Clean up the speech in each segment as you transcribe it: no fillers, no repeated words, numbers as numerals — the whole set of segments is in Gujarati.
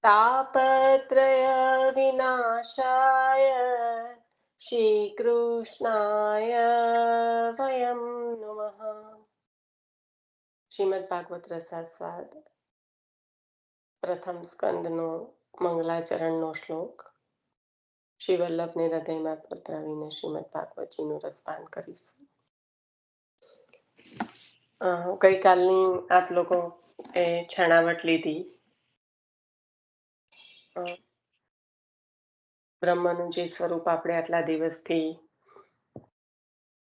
तापत्रय विनाशाय श्रीकृष्णाय वयं नुमः। શ્રીમદ ભાગવત રસાસ્વાદ પ્રથમ સ્કંદનો મંગલાચરણનો શ્લોક. શ્રી વલ્લભને હૃદયમાં પધરાવીને શ્રીમદ ભાગવતજીનું રસપાન કરીશું. ગઈકાલની આપ લોકો એ છણાવટ લીધી. બ્રહ્મનું જે સ્વરૂપ આપણે આટલા દિવસથી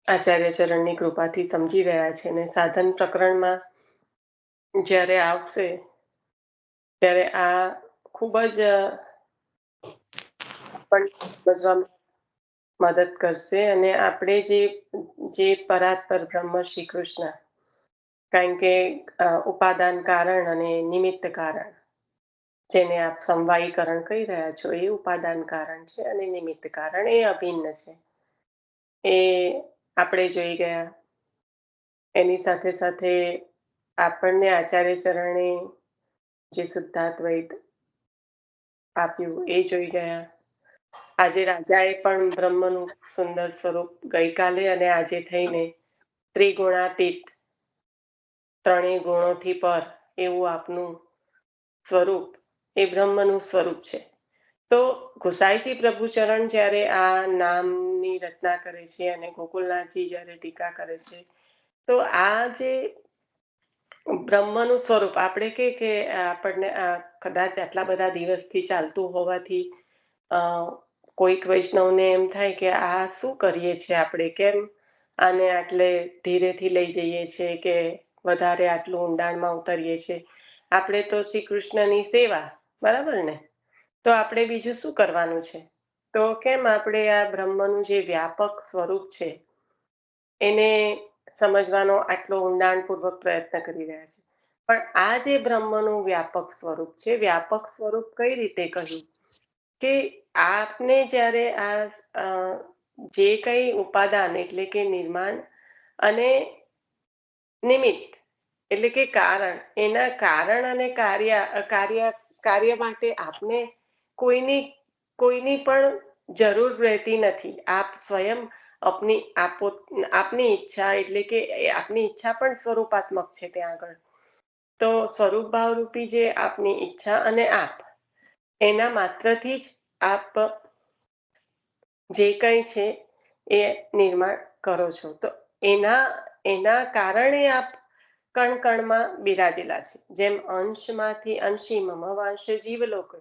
આચાર્ય ચરણની કૃપાથી સમજી રહ્યા છે ને સાધન પ્રકરણમાં જ્યારે આવશે ત્યારે આ ખૂબ જ સમજવામાં મદદ કરશે. અને આપણે જે પરાત્પર બ્રહ્મ શ્રી કૃષ્ણ, કારણ કે ઉપાદાન કારણ અને નિમિત્ત કારણ, જેને આપ સમવાયીકરણ કહી રહ્યા છો, એ ઉપાદાન કારણ છે અને નિમિત્ત કારણ એ અભિન્ન છે. એ આપણે જોઈ ગયા. એની સાથે સાથે આપણને આચાર્ય ચરણે જે શુદ્ધાદ્વૈત આપ્યું એ જોઈ ગયા. આજે રાજાએ પણ બ્રહ્મનું સુંદર સ્વરૂપ ગઈકાલે અને આજે થઈને ત્રિગુણાતીત, ત્રણેય ગુણોથી પર એવું આપનું સ્વરૂપ એ બ્રહ્મનું સ્વરૂપ છે. તો ગુસાઈજી પ્રભુચરણ જ્યારે આ નામની રચના કરે છે અને ગોકુલનાથજી જ્યારે ટીકા કરે છે, તો આ જે બ્રહ્મનું સ્વરૂપ આપણે કે આપણને કદાચ આટલા બધા દિવસથી ચાલતું હોવાથી કોઈક વૈષ્ણવને એમ થાય કે આ શું કરીએ છીએ આપણે, કેમ આને આટલે ધીરેથી લઈ જઈએ છીએ કે વધારે આટલું ઊંડાણમાં ઉતરીએ છીએ. આપણે તો શ્રી કૃષ્ણની સેવા, બરાબર ને? તો આપણે બીજું શું કરવાનું છે? તો કેમ આપણે આ બ્રહ્મનું જે વ્યાપક સ્વરૂપ છે એને સમજવાનો આટલો ઊંડાણપૂર્વક પ્રયત્ન કરી રહ્યા છે. પણ આ જે બ્રહ્મનું વ્યાપક સ્વરૂપ છે, વ્યાપક સ્વરૂપ કઈ રીતે કહ્યું કે આપને જ્યારે આ જે કઈ ઉપાદાન એટલે કે નિર્માણ અને નિમિત્ત એટલે કે કારણ, એના કારણ અને કાર્ય માટે આપને કોઈની પણ જરૂર રહેતી નથી. આપ સ્વયં આપની ઈચ્છા એટલે કે આપની ઈચ્છા પણ સ્વરૂપાત્મક છે ત્યાં આગળ. તો સ્વરૂપ ભાવરૂપી જે આપની ઈચ્છા અને આપ, એના માત્રથી જ આપ જે કંઈ છે એ નિર્માણ કરો છો. તો એના કારણે આપ કણ કણમાં બિરાજેલા છે. જેમ અંશમાંથી અંશી મમ વાંશ જીવલોક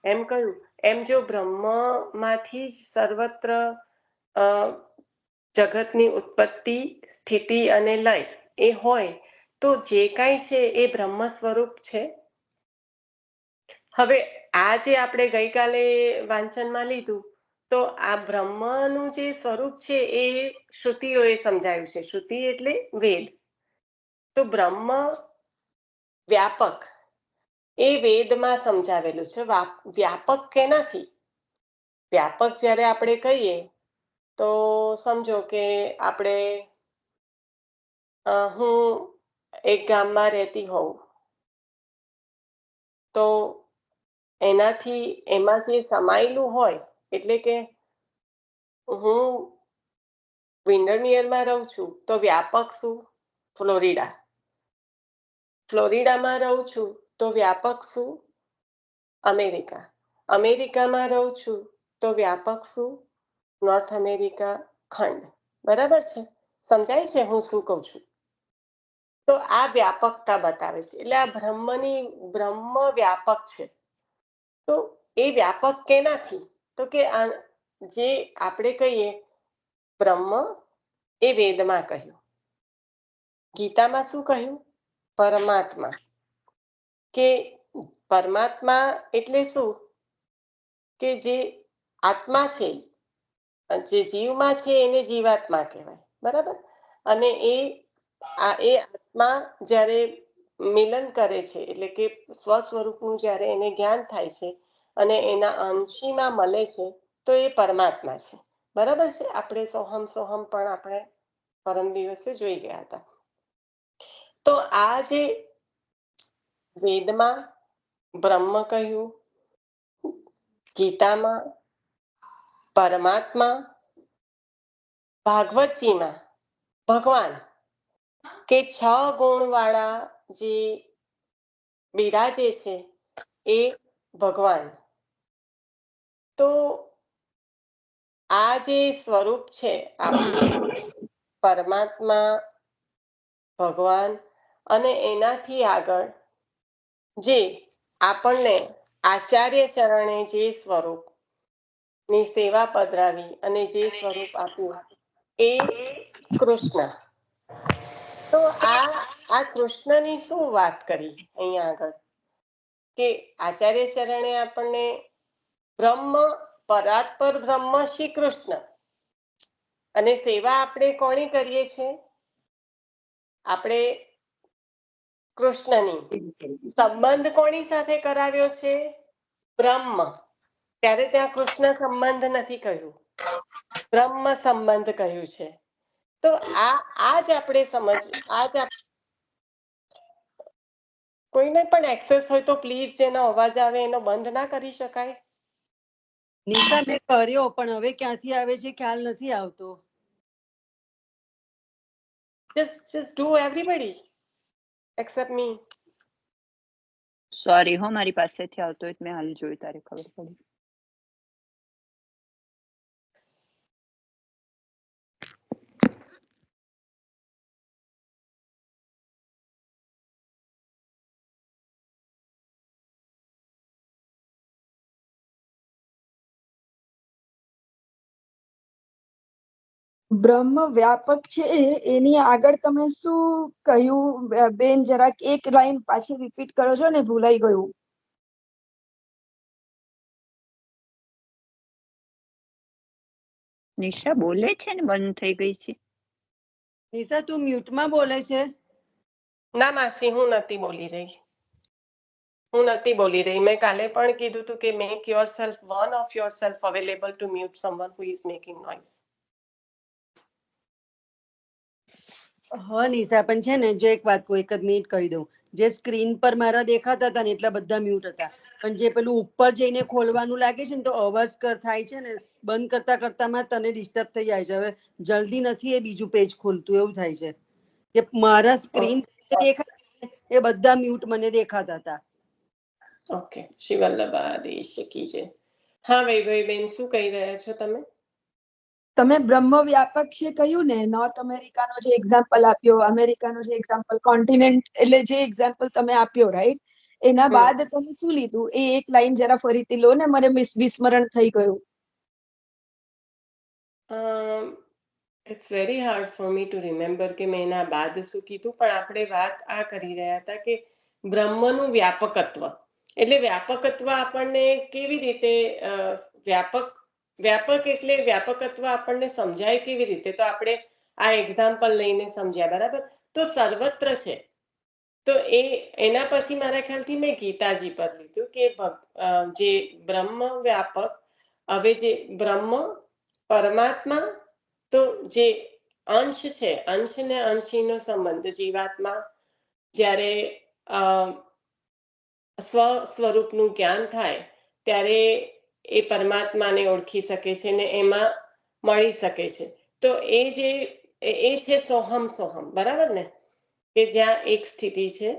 એમ કહ્યું, એમ જો બ્રહ્મમાંથી જ સર્વત્ર જગતની ઉત્પત્તિ, સ્થિતિ અને લય એ હોય, તો જે કાંઈ છે એ બ્રહ્મ સ્વરૂપ છે. હવે આ જે આપણે ગઈકાલે વાંચનમાં લીધું, તો આ બ્રહ્મનું જે સ્વરૂપ છે એ શ્રુતિઓએ સમજાયું છે. શ્રુતિ એટલે વેદ. તો બ્રહ્મ વ્યાપક એ વેદમાં સમજાવેલું છે. વ્યાપક કેનાથી? વ્યાપક જ્યારે આપણે કહીએ તો સમજો કે આપણે હું એક ગામમાં રહેતી હોઉં, તો એમાં જે સમાયેલું હોય, એટલે કે હું વિન્ડરમિયરમાં રહું છું તો વ્યાપક શું? ફ્લોરિડા. ફ્લોરિડામાં રહું છું તો વ્યાપક શું? અમેરિકા. અમેરિકામાં રહું છું તો વ્યાપક શું? નોર્થ અમેરિકા ખંડ. બરાબર છે? સમજાય છે હું શું કહું છું? તો આ વ્યાપકતા બતાવે છે. એટલે આ બ્રહ્મ વ્યાપક છે. તો એ વ્યાપક કેનાથી? તો કે જે આપણે કહીએ બ્રહ્મ એ વેદમાં કહ્યું. ગીતામાં શું કહ્યું? પરમાત્મા. કે પરમાત્મા એટલે શું? કે જે આત્મા છે, જે જીવમાં છે એને જીવાત્મા કહેવાય. બરાબર? અને એ આત્મા જ્યારે મિલન કરે છે, એટલે કે સ્વ સ્વરૂપનું જ્યારે એને જ્ઞાન થાય છે અને એના અંશીમાં મળે છે, તો એ પરમાત્મા છે. બરાબર છે? આપણે સોહમ પણ આપણે પરમ દિવસે જોઈ ગયા હતા. તો આ જે વેદમાં બ્રહ્મ કહ્યું, ગીતામાં પરમાત્મા, ભાગવતજીમાં ભગવાન, કે 6 ગુણવાળા જે બિરાજે છે એ ભગવાન. તો આ જે સ્વરૂપ છે આપણું, પરમાત્મા, ભગવાન અને એનાથી આગળ જે આપણને આચાર્ય ચરણે જે સ્વરૂપ ની સેવા પધરાવી અને જે સ્વરૂપ આપ્યું એ કૃષ્ણ. તો આ કૃષ્ણની શું વાત કરી અહીંયા આગળ, કે આચાર્ય ચરણે આપણને બ્રહ્મ, પરાત્પર બ્રહ્મ શ્રી કૃષ્ણ, અને સેવા આપણે કોની કરીએ છીએ? આપણે કૃષ્ણની. સંબંધ કોની સાથે કરાવ્યો છે? બ્રહ્મ. ત્યારે ત્યાં કૃષ્ણ સંબંધ નથી કહ્યું, બ્રહ્મ સંબંધ કહ્યું છે. તો આ જ આપણે કોઈને પણ એક્સેસ હોય તો પ્લીઝ, જેનો અવાજ આવે એનો બંધ ના કરી શકાય? નિશા, મેં કર્યો પણ હવે ક્યાંથી આવે છે ખ્યાલ નથી આવતો. just do everybody except me. Sorry હો, મારી પાસેથી આવતો હોય મેં હાલ જોયું તારે ખબર પડી. બ્રહ્મ વ્યાપક છે એની આગળ તમે શું કહ્યું બેન? જરાક એક લાઈન પાછી રિપીટ કરો છો ને, ભૂલાઈ ગયું. નિશા બોલે છે ને બંધ થઈ ગઈ છે. નિશા, તું મ્યુટમાં બોલે છે. ના માસી, હું નથી બોલી રહી. મેં કાલે પણ કીધું હતું કે make yourself, one of yourself available to mute someone who is making noise. હા નિશા, પણ છે ને, જો એક વાત કહું, એક જ મિનિટ કહી દઉં. જે સ્ક્રીન પર મારા દેખાતા હતા ને એટલા બધા મ્યુટ હતા, પણ જે પેલું ઉપર જઈને ખોલવાનું લાગે છે ને તો અવાજ થાય છે ને, બંધ કરતા કરતામાં તને ડિસ્ટર્બ થઈ જાય છે. હવે જલ્દી નથી એ બીજું પેજ ખોલતું, એવું થાય છે કે મારા સ્ક્રીન દેખાય એ બધા મ્યુટ મને દેખાતા હતા. ઓકે, શ્રી વલ્લભાદેશ કી જય. હા વૈભવીબેન, શું કહી રહ્યા છો તમે? તમે બ્રહ્મ વ્યાપક છે કહ્યું ને, નોર્થ અમેરિકાનો જે એક્ઝામ્પલ આપ્યો, અમેરિકાનો જે એક્ઝામ્પલ, કોન્ટિનેન્ટ એટલે જે એક્ઝામ્પલ તમે આપ્યો, રાઈટ? એના બાદ તમે શું લીધું? એ એક લાઈન જરા ફરીથી લો ને, મને વિસ્મરણ થઈ ગયું. It's very hard for me to remember કે મેં એના બાદ શું કીધું, પણ આપણે વાત આ કરી રહ્યા હતા કે બ્રહ્મનું વ્યાપકત્વ. એટલે વ્યાપકત્વ આપણને કેવી રીતે વ્યાપક એટલે વ્યાપકત્વ આપણને સમજાય કેવી રીતે? તો આપણે આ એક્ઝામ્પલ લઈને સમજ્યા, બરાબર? તો સર્વત્ર છે. તો એના પછી મારા ખ્યાલથી મેં ગીતાજી પર લીધું કે જે બ્રહ્મ વ્યાપક, હવે જે બ્રહ્મ, પરમાત્મા, તો જે અંશ છે, અંશ ને અંશીનો સંબંધ, જીવાત્મા જ્યારે સ્વરૂપનું જ્ઞાન થાય ત્યારે એ પરમાત્માને ઓળખી શકે છે ને એમાં મળી શકે છે. તો એ છે સોહમ સોહમ, બરાબર ને? કે જ્યાં એક સ્થિતિ છે,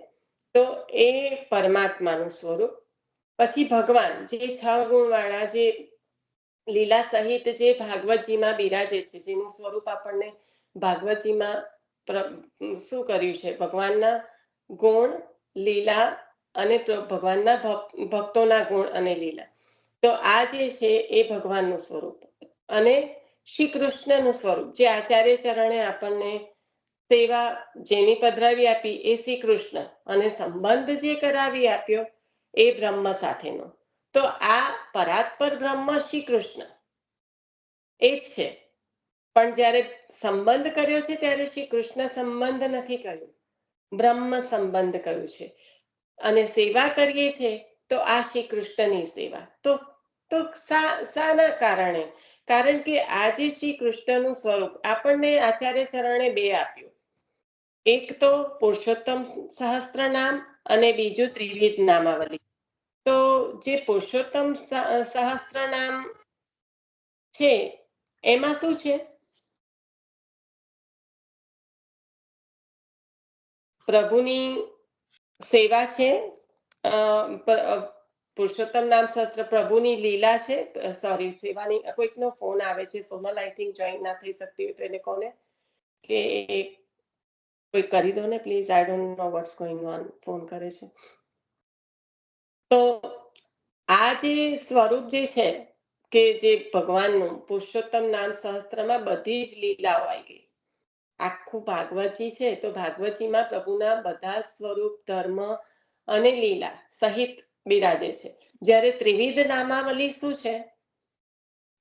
તો એ પરમાત્માનું સ્વરૂપ. પછી ભગવાન, જે 6 ગુણવાળા, જે લીલા સહિત જે ભાગવતજીમાં બિરાજે છે, જેનું સ્વરૂપ આપણને ભાગવતજીમાં શું કર્યું છે? ભગવાનના ગુણ, લીલા અને ભગવાનના ભક્તોના ગુણ અને લીલા. તો આ જે છે એ ભગવાનનું સ્વરૂપ. અને શ્રી કૃષ્ણનું સ્વરૂપ, જે આચાર્ય ચરણે આપણને સેવા જેની પધરાવી આપી એ શ્રી કૃષ્ણ, અને સંબંધ જે કરાવી આપ્યો એ બ્રહ્મ સાથેનો. તો આ પરાત્પર બ્રહ્મ શ્રી કૃષ્ણ એ જ છે. પણ જ્યારે સંબંધ કર્યો છે ત્યારે શ્રી કૃષ્ણ સંબંધ નથી કર્યું, બ્રહ્મ સંબંધ કર્યું છે. અને સેવા કરીએ છીએ તો આ શ્રી કૃષ્ણની સેવા. તો શાના કારણે? કારણ કે આજે શ્રી કૃષ્ણનું સ્વરૂપ આપણને આચાર્ય ચરણે 2 આપ્યું. એક તો પુરુષોત્તમ સહસ્ત્ર નામ અને બીજું ત્રિવિધ નામાવલી. તો જે પુરુષોત્તમ સહસ્ત્ર નામ છે એમાં શું છે? પ્રભુની સેવા છે. પુરુષોત્તમ નામ સહસ્ત્ર પ્રભુની લીલા છે. સોરી, સેવાની કોઈકનો ફોન આવે છે. સોનલ આઈ થિંક જોઈન ના થઈ શકતી હોય તો એને કોને કે કોઈ કરી દો ને please. I don't know watts going on. Phone કરે છે. તો આ જે સ્વરૂપ જે છે કે જે ભગવાનનું પુરુષોત્તમ નામ સહસ્ત્રમાં બધી જ લીલાઓ આવી ગઈ. આખું ભાગવતજી છે તો ભાગવતજીમાં પ્રભુના બધા સ્વરૂપ, ધર્મ અને લીલા સહિત બિરાજે છે. જ્યારે ત્રિવિધ નામાવલી શું છે?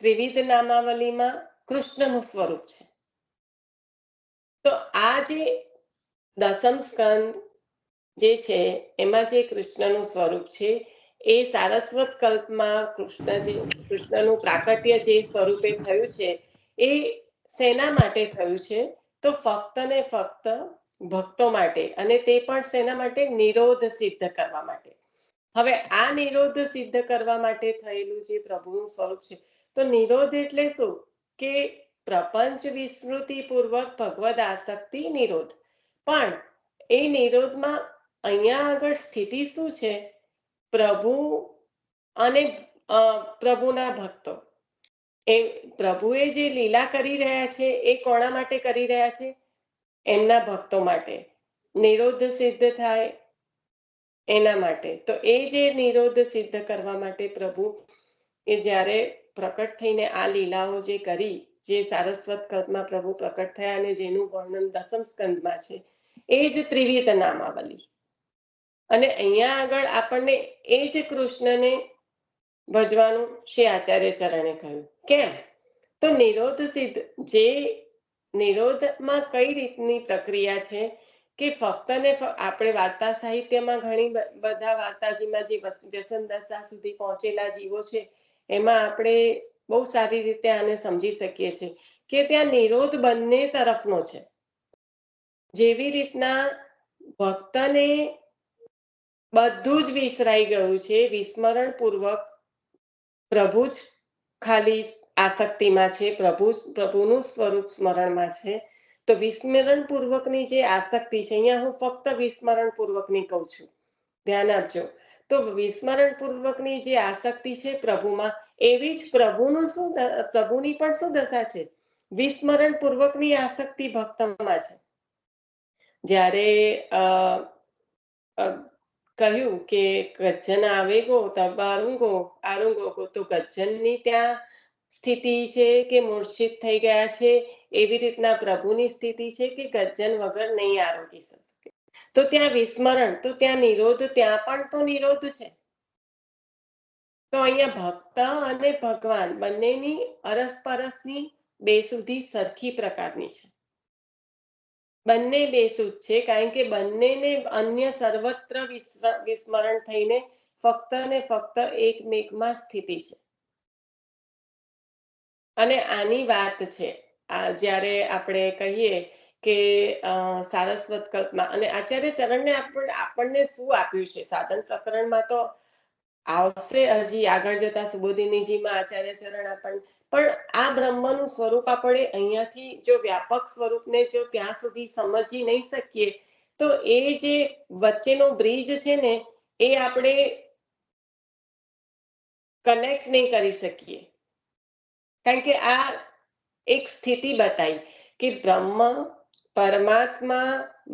ત્રિવિધ નામાવલીમાં કૃષ્ણનું સ્વરૂપ છે. તો આ જે દસમ સ્કંદ જે છે એમાં જે કૃષ્ણનું સ્વરૂપ છે એ સારસ્વત કલ્પમાં કૃષ્ણનું પ્રાકટ્ય જે સ્વરૂપે થયું છે એ શેના માટે થયું છે? તો ફક્ત ને ફક્ત ભક્તો માટે, અને તે પણ શેના માટે? નિરોધ સિદ્ધ કરવા માટે. હવે આ નિરોધ સિદ્ધ કરવા માટે થયેલું જે પ્રભુનું સ્વરૂપ છે, તો નિરોધ એટલે શું? કે પ્રપંચ વિસ્મૃતિ પૂર્વક ભગવદ આસક્તિ નિરોધ. પણ એ નિરોધમાં અહીંયા આગળ સ્થિતિ શું છે? પ્રભુ અને પ્રભુના ભક્તો. એ પ્રભુએ જે લીલા કરી રહ્યા છે એ કોના માટે કરી રહ્યા છે? એમના ભક્તો માટે. નિરોધ સિદ્ધ થાય એના માટે. તો એ જે નિરોધ સિદ્ધ કરવા માટે પ્રભુ એ જ્યારે પ્રકટ થઈને આ લીલાઓ જે કરી, જે સારસ્વત કલ્પમાં પ્રભુ પ્રકટ થયા અને જેનું વર્ણન દસમ સ્કંદમાં છે, એ જ ત્રિવિધ નામાવલી. અને અહીંયા આગળ આપણને એ જ કૃષ્ણને ભજવાનું શ્રી આચાર્ય ચરણે કહ્યું. કેમ? તો નિરોધ સિદ્ધ, જે નિરોધમાં કઈ રીતની પ્રક્રિયા છે કે ફક્ત ને આપણે વાર્તા સાહિત્યમાં ઘણી બધા વાર્તાજીમાં જે વ્યસન દશા સુધી પહોંચેલા જીવો છે એમાં આપણે બહુ સારી રીતે આને સમજી શકીએ છીએ કે ત્યાં નિરોધ બંને તરફનો છે. જેવી રીતના ભક્તને બધું જ વિસરાઈ ગયું છે, વિસ્મરણ પૂર્વક પ્રભુ જ ખાલી આસક્તિમાં છે, પ્રભુનું સ્વરૂપ સ્મરણમાં છે. તો વિસ્મરણ પૂર્વકની જે આસક્તિ છે, અહીંયા હું ફક્ત વિસ્મરણ પૂર્વકની કહું છું, ધ્યાન આપજો. તો વિસ્મરણ પૂર્વકની જે આસક્તિ છે પ્રભુમાં, એવી જ પ્રભુની પણ શું દશા છે? વિસ્મરણ પૂર્વકની આસક્તિ ભક્તમાં છે. જ્યારે કહ્યું કે ગજ્જન આવેગો તબ આરુંગો, તો ગજ્જનની ત્યાં સ્થિતિ છે કે મૂર્છિત થઈ ગયા છે, એવી રીતના પ્રભુની સ્થિતિ છે કે ગજ્જન વગર નહીં આરોગી શકે. તો ત્યાં વિસ્મરણ, તો ત્યાં નિરોધ, ત્યાં પણ તો નિરોધ છે. તો અહીંયા ભક્ત અને ભગવાન બંનેની અરસપરસની બેસુધી સરખી પ્રકારની છે. બંને બેસુધ છે, કારણ કે બંનેને અન્ય સર્વત્ર વિસ્મરણ થઈને ફક્ત ને ફક્ત એકમેકમાં સ્થિતિ છે. અને આની વાત છે જ્યારે આપણે કહીએ કે સારસ્વત કલ્પમાં, અને આચાર્ય ચરણને આપણને શું આપ્યું છે? સાધન પ્રકરણમાં તો આવશે હજી આગળ જતા સુબોધિનીજીમાં આચાર્ય ચરણ આપણને, પણ આ બ્રહ્મનું સ્વરૂપ આપણે અહીંયાથી જો વ્યાપક સ્વરૂપને જો ત્યાં સુધી સમજી નહીં શકીએ તો એ જે વચ્ચેનો બ્રિજ છે ને એ આપણે કનેક્ટ નહીં કરી શકીએ. કારણ કે આ એક સ્થિતિ બતાવી કે બ્રહ્મ, પરમાત્મા,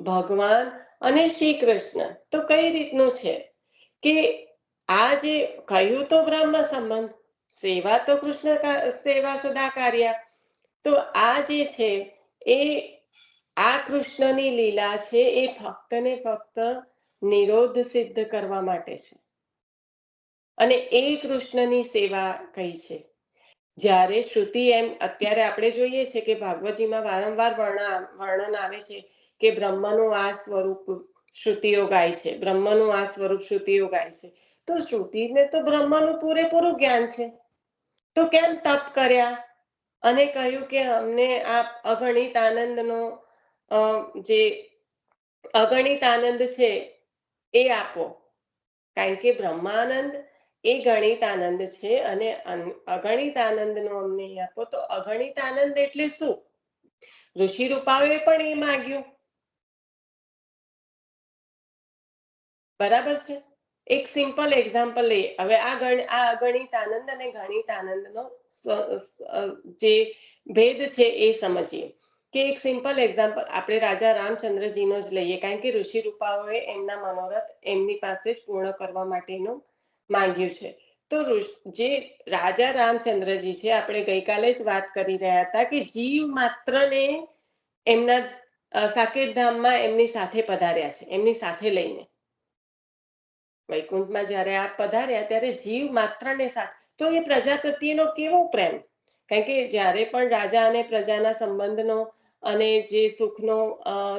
ભગવાન અને શ્રી કૃષ્ણ તો કઈ રીતનું છે કે આ જે કહ્યું તો બ્રહ્મ સંબંધ, સેવા તો કૃષ્ણ સેવા સદા કાર્ય. તો આ જે છે એ આ કૃષ્ણની લીલા છે એ ફક્ત ને ફક્ત નિરોધ સિદ્ધ કરવા માટે છે, અને એ કૃષ્ણની સેવા કઈ છે. જ્યારે શ્રુતિ એમ અત્યારે આપણે જોઈએ છે કે ભાગવતજીમાં વારંવાર વર્ણન આવે છે કે બ્રહ્મનું આ સ્વરૂપ શ્રુતિઓ ગાય છે, બ્રહ્મનું આ સ્વરૂપ શ્રુતિઓ ગાય છે. તો શ્રુતિને તો બ્રહ્મનું પૂરેપૂરું જ્ઞાન છે, તો કેમ તપ કર્યા અને કહ્યું કે અમને આ અગણિત આનંદનો જે અગણિત આનંદ છે એ આપો. કારણ કે બ્રહ્માનંદ એ ગણિત આનંદ છે અને અગણિત આનંદનો અમને આપો. તો અગણિત આનંદ એટલે શું? ઋષિ રૂપાઓએ પણ એ માંગ્યું, બરાબર છે. એક સિમ્પલ એક્ઝામ્પલ લઈએ. હવે આ અગણિત આનંદ અને ગણિત આનંદનો જે ભેદ છે એ સમજીએ. કે એક સિમ્પલ એક્ઝામ્પલ આપણે રાજા રામચંદ્રજીનો જ લઈએ, કારણ કે ઋષિ રૂપાઓએ એમના મનોરથ એમની પાસે જ પૂર્ણ કરવા માટેનું માંગ્યું છે. તો જે રાજા રામચંદ્રજી છે, આપણે ગઈકાલે જ વાત કરી રહ્યા હતા કે જીવ માત્રને એમના સાકેતધામમાં એમની સાથે પધાર્યા છે, એમની સાથે લઈને વૈકુંઠમાં જ્યારે આપ પધાર્યા ત્યારે જીવ માત્રને સાથે. તો એ પ્રજા પ્રત્યેનો કેવો પ્રેમ! કારણ કે જ્યારે પણ રાજા અને પ્રજાના સંબંધનો અને જે સુખનો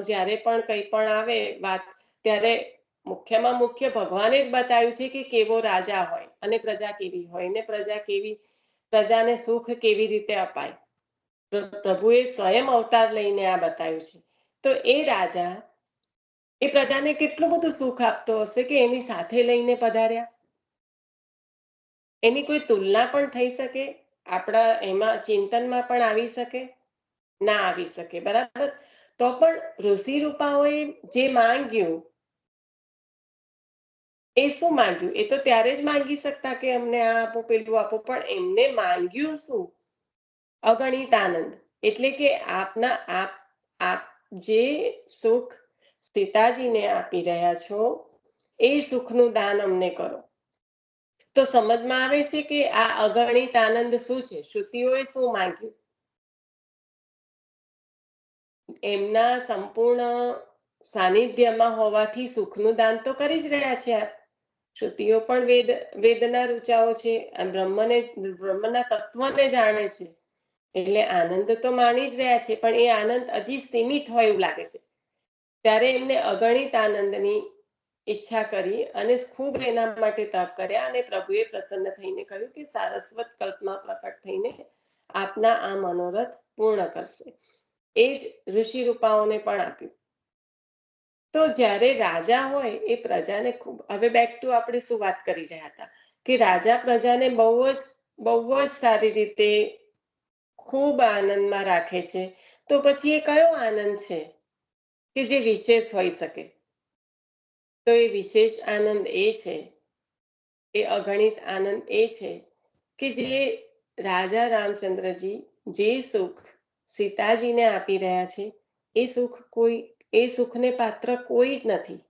જ્યારે પણ કંઈ પણ આવે વાત, ત્યારે મુખ્યમાં મુખ્ય ભગવાને જ બતાવ્યું છે કે કેવો રાજા હોય અને પ્રજા કેવી હોય ને પ્રજાને સુખ કેવી રીતે અપાય. પ્રભુએ સ્વયં અવતાર લઈને આ બતાવ્યું છે. તો એ રાજા એ પ્રજાને કેટલું બધું સુખ આપતો હશે કે એની સાથે લઈને પધાર્યા. એની કોઈ તુલના પણ થઈ શકે? આપણા એમાં ચિંતનમાં પણ આવી શકે? ના આવી શકે, બરાબર. તો પણ ઋષિ રૂપાઓએ જે માંગ્યું એ શું માંગ્યું? એ તો ત્યારે જ માંગી શકતા કે અમને આ આપો પેલું આપો, પણ એમને માંગ્યું શું? અગણિત આનંદ. એટલે કે આપ જે સુખ સીતાજીને આપી રહ્યા છો એ સુખનું દાન અમને કરો. તો સમજમાં આવે છે કે આ અગણિત આનંદ શું છે. શ્રુતિઓએ શું માંગ્યું? એમના સંપૂર્ણ સાનિધ્યમાં હોવાથી સુખનું દાન તો કરી જ રહ્યા છે. શ્રુતિઓ પણ વેદના રૂચાઓ છે, બ્રહ્મના તત્વને જાણે છે, એટલે આનંદ તો માણી જ રહ્યા છે. પણ એ આનંદ હજી સીમિત હોય એવું લાગે છે. ત્યારે એમને અગણિત આનંદની ઈચ્છા કરી અને ખૂબ એના માટે તપ કર્યા અને પ્રભુએ પ્રસન્ન થઈને કહ્યું કે સારસ્વત કલ્પમાં પ્રકટ થઈને આપના આ મનોરથ પૂર્ણ કરશે. એ જ ઋષિ રૂપાઓને પણ આપ્યું. તો જ્યારે રાજા હોય એ પ્રજાને ખૂબ, હવે બેક ટુ આપણે શું વાત કરી રહ્યા હતા કે રાજા પ્રજાને બહુ જ સારી રીતે ખૂબ આનંદમાં રાખે છે. તો પછી એ કયો આનંદ છે કે જે વિશેષ હોઈ શકે? તો એ વિશેષ આનંદ એ છે, એ અગણિત આનંદ એ છે કે જે રાજા રામચંદ્રજી જે સુખ સીતાજીને આપી રહ્યા છે એ સુખને પાત્ર કોઈ જ નથી.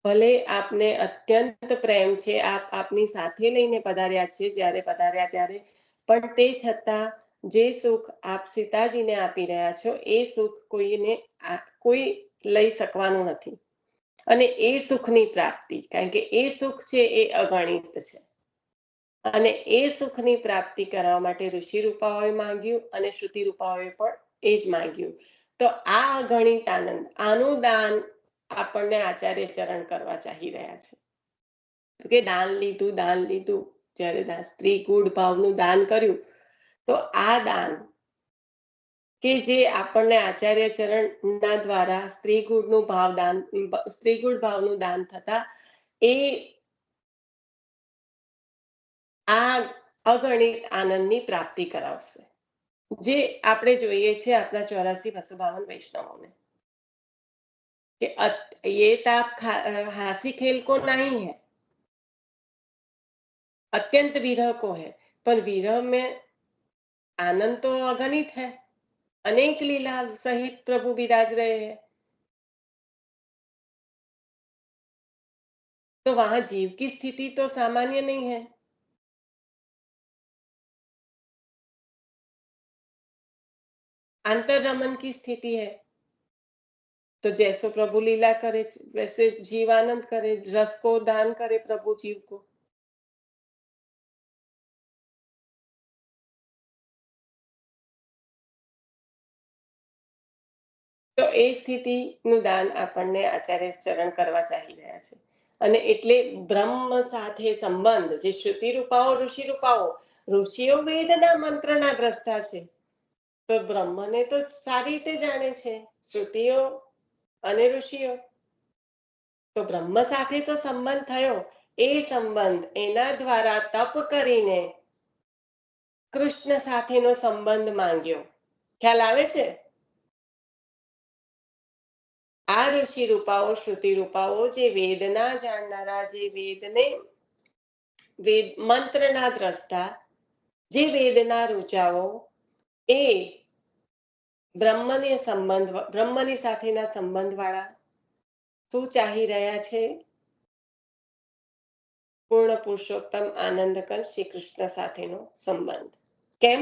ભલે આપને અત્યંત પ્રેમ છે, આપની સાથે લઈને પધાર્યા છે જ્યારે પધાર્યા ત્યારે, પણ તે છતાં જે સુખ આપ સીતાજીને આપી રહ્યા છો એ સુખ કોઈ લઈ શકવાનું નથી. અને એ સુખની પ્રાપ્તિ, કારણ કે એ સુખ છે એ અગણિત છે, અને એ સુખની પ્રાપ્તિ કરવા માટે ઋષિ રૂપાઓએ માંગ્યું અને શ્રુતિ રૂપાઓએ પણ એ જ માંગ્યું. તો આ અગણિત આનંદ, આનું દાન આપણને આચાર્ય ચરણ કરવા ચાહી રહ્યા છે કે દાન લીધું. જ્યારે સ્ત્રી ગુઢ ભાવનું દાન કર્યું, તો આ દાન કે જે આપણને આચાર્ય ચરણના દ્વારા સ્ત્રી ગુઢ ભાવનું દાન થતા એ આ અગણિત આનંદની પ્રાપ્તિ કરાવશે. જે આપણે જોઈએ છે આપણા 84 વૈષ્ણવોને कि ये ताप हासी खेल को नहीं है, अत्यंत विरह को है, पर विरह में आनंद तो अगणित है, अनेक लीला सहित प्रभु विराज रहे हैं. तो वहां जीव की स्थिति तो सामान्य नहीं है. अंतर रमन की स्थिति है. तो जैसो प्रभु लीला करे वैसे जीव आनंद करे, रस को दान करे प्रभु जीव को. તો એ સ્થિતિનું દાન આપણને આચાર્ય ચરણ કરવા ચાહી રહ્યા છે. અને એટલે બ્રહ્મ સાથે સંબંધ, જે શ્રુતિ રૂપાઓ ઋષિઓ વેદના મંત્રના દ્રષ્ટા છે, તો બ્રહ્મને તો સારી રીતે જાણે છે શ્રુતિઓ અને ઋષિઓ. તો બ્રહ્મ સાથે તો સંબંધ થયો, એ સંબંધ એના દ્વારા તપ કરીને કૃષ્ણ સાથેનો સંબંધ માંગ્યો. ખ્યાલ આવે છે? આ ઋષિ રૂપાઓ, શ્રુતિ રૂપાઓ, જે વેદના જાણનારા, જે વેદને મંત્રના દ્રષ્ટા, જે વેદના રૂચાઓ, એ બ્રહ્મની સાથેના સંબંધ વાળા શું ચાહી રહ્યા છે? પૂર્ણ પુરુષોત્તમ આનંદકર શ્રી કૃષ્ણ સાથેનો સંબંધ. કેમ?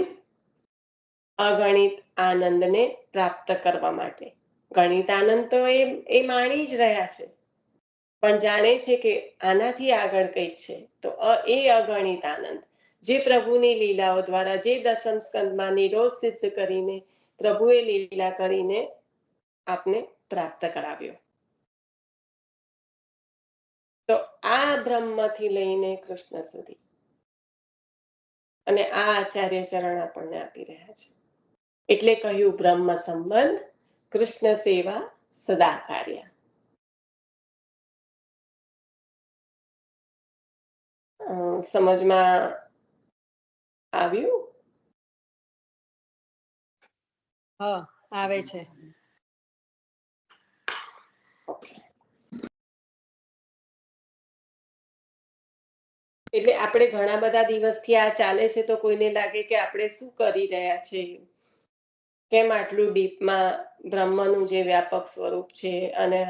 અગણિત આનંદને પ્રાપ્ત કરવા માટે. ગણિત આનંદ તો એ માણી જ રહ્યા છે, પણ જાણે છે કે આનાથી આગળ કંઈક છે. તો એ અગણિત આનંદ જે પ્રભુની લીલાઓ દ્વારા, જે દસમ સ્કંદમાં નિરોધ સિદ્ધ કરીને પ્રભુએ લીલા કરીને આપને પ્રાપ્ત કરાવ્યો. તો આ બ્રહ્મથી લઈને કૃષ્ણ સુધી, અને આ આચાર્ય ચરણ આપણને આપી રહ્યા છે. એટલે કહ્યું બ્રહ્મ સંબંધ, કૃષ્ણ સેવા સદા કાર્ય. સમજમાં આવ્યું? હા, આવે છે. એટલે આપણે ઘણા બધા દિવસથી આ ચાલે છે, તો કોઈને લાગે કે આપણે શું કરી રહ્યા છે, કેમ આટલું ડીપમાં બ્રહ્મનું જે વ્યાપક સ્વરૂપ છે. અને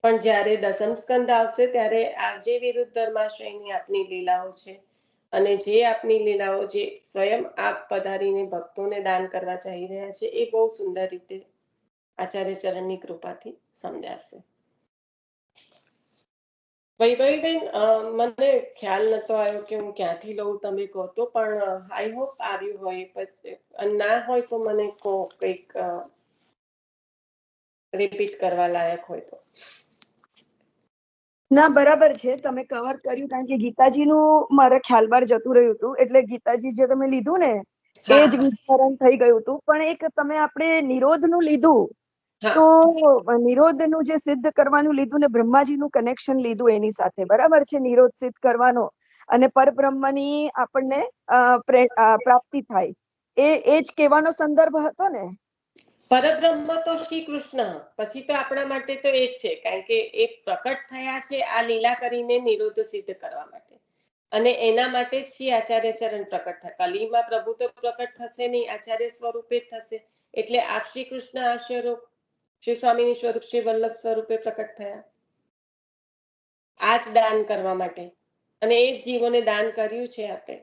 પણ જ્યારે દસમ સ્કંદ આવશે ત્યારે આ જે વિરુદ્ધ ધર્માશ્રયની આપની લીલાઓ છે, અને જે આપની લીલાઓ જે સ્વયં આપ પધારીને ભક્તોને દાન કરવા ચાહી રહ્યા છે, એ બહુ સુંદર રીતે આચાર્ય ચરણની કૃપાથી સમજાશે. વૈભવીબેન, મને ખ્યાલ નતો આવ્યો કે હું ક્યાંથી લઉં, તમે કહો તો, પણ આઈ હોપ આવ્યું હોય. પછી ના હોય તો મને કહો, કંઈક રિપીટ કરવા લાયક હોય તો. ના, બરાબર છે, તમે કવર કર્યું. કારણ કે ગીતાજીનું મારા ખ્યાલ બહાર જતું રહ્યું હતું, એટલે ગીતાજી જે તમે લીધું ને એ જ વિસ્તરણ થઈ ગયું હતું. પણ એક તમે આપણે નિરોધનું લીધું, તો નિરોધનું જે સિદ્ધ કરવાનું લીધું ને બ્રહ્માજીનું કનેક્શન લીધું એની સાથે, બરાબર છે, નિરોધ સિદ્ધ કરવાનો અને પરબ્રહ્મની આપણને પ્રાપ્તિ થાય, એ જ કહેવાનો સંદર્ભ હતો ને. પરબ્રહ્મ તો શ્રી કૃષ્ણ, પછી તો આપણા માટે તો એ જ છે, કારણ કે એ પ્રકટ થયા છે આ લીલા કરીને નિરોધ સિદ્ધ કરવા માટે, અને એના માટે જ શ્રી આચાર્ય ચરણ પ્રકટ થયા. કલીમાં પ્રભુ તો પ્રકટ થશે નહીં, આચાર્ય સ્વરૂપે જ થશે. એટલે આપ શ્રી કૃષ્ણ આ સ્વરૂપ, શ્રી સ્વામીની સ્વરૂપ, શ્રી વલ્લભ સ્વરૂપે પ્રકટ થયા આ જ દાન કરવા માટે, અને એ જ જીવોને દાન કર્યું છે આપણે.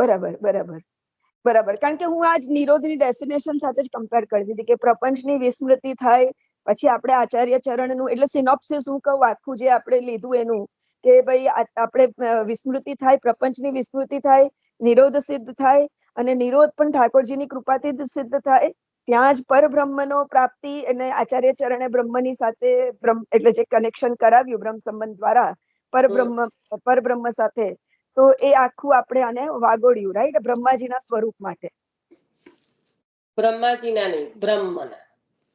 બરાબર બરાબર બરાબર. કારણ કે હું આજ નિરોધની ડેફિનેશન સાથે જ કમ્પેર કરી દીધી કે પ્રપંચની વિસ્મૃતિ થાય, પછી આપણે આચાર્ય ચરણનું, એટલે સિનોપ્સિસ હું કહું આખું જે આપણે લીધું એનું, કે ભાઈ આપણે વિસ્મૃતિ થાય, પ્રપંચની વિસ્મૃતિ થાય, નિરોધ સિદ્ધ થાય, અને નિરોધ પણ ઠાકોરજીની કૃપાથી જ સિદ્ધ થાય. ત્યાં જ પરબ્રહ્મનો પ્રાપ્તિ, અને આચાર્ય ચરણે બ્રહ્મની સાથે એટલે જે કનેક્શન કરાવ્યું બ્રહ્મ સંબંધ દ્વારા પરબ્રહ્મ સાથે, તો એ આખું આપણે આને વાગોડ્યું, રાઈટ, બ્રહ્માજીના સ્વરૂપ માટે. બ્રહ્માજીના નહીં, બ્રહ્મના.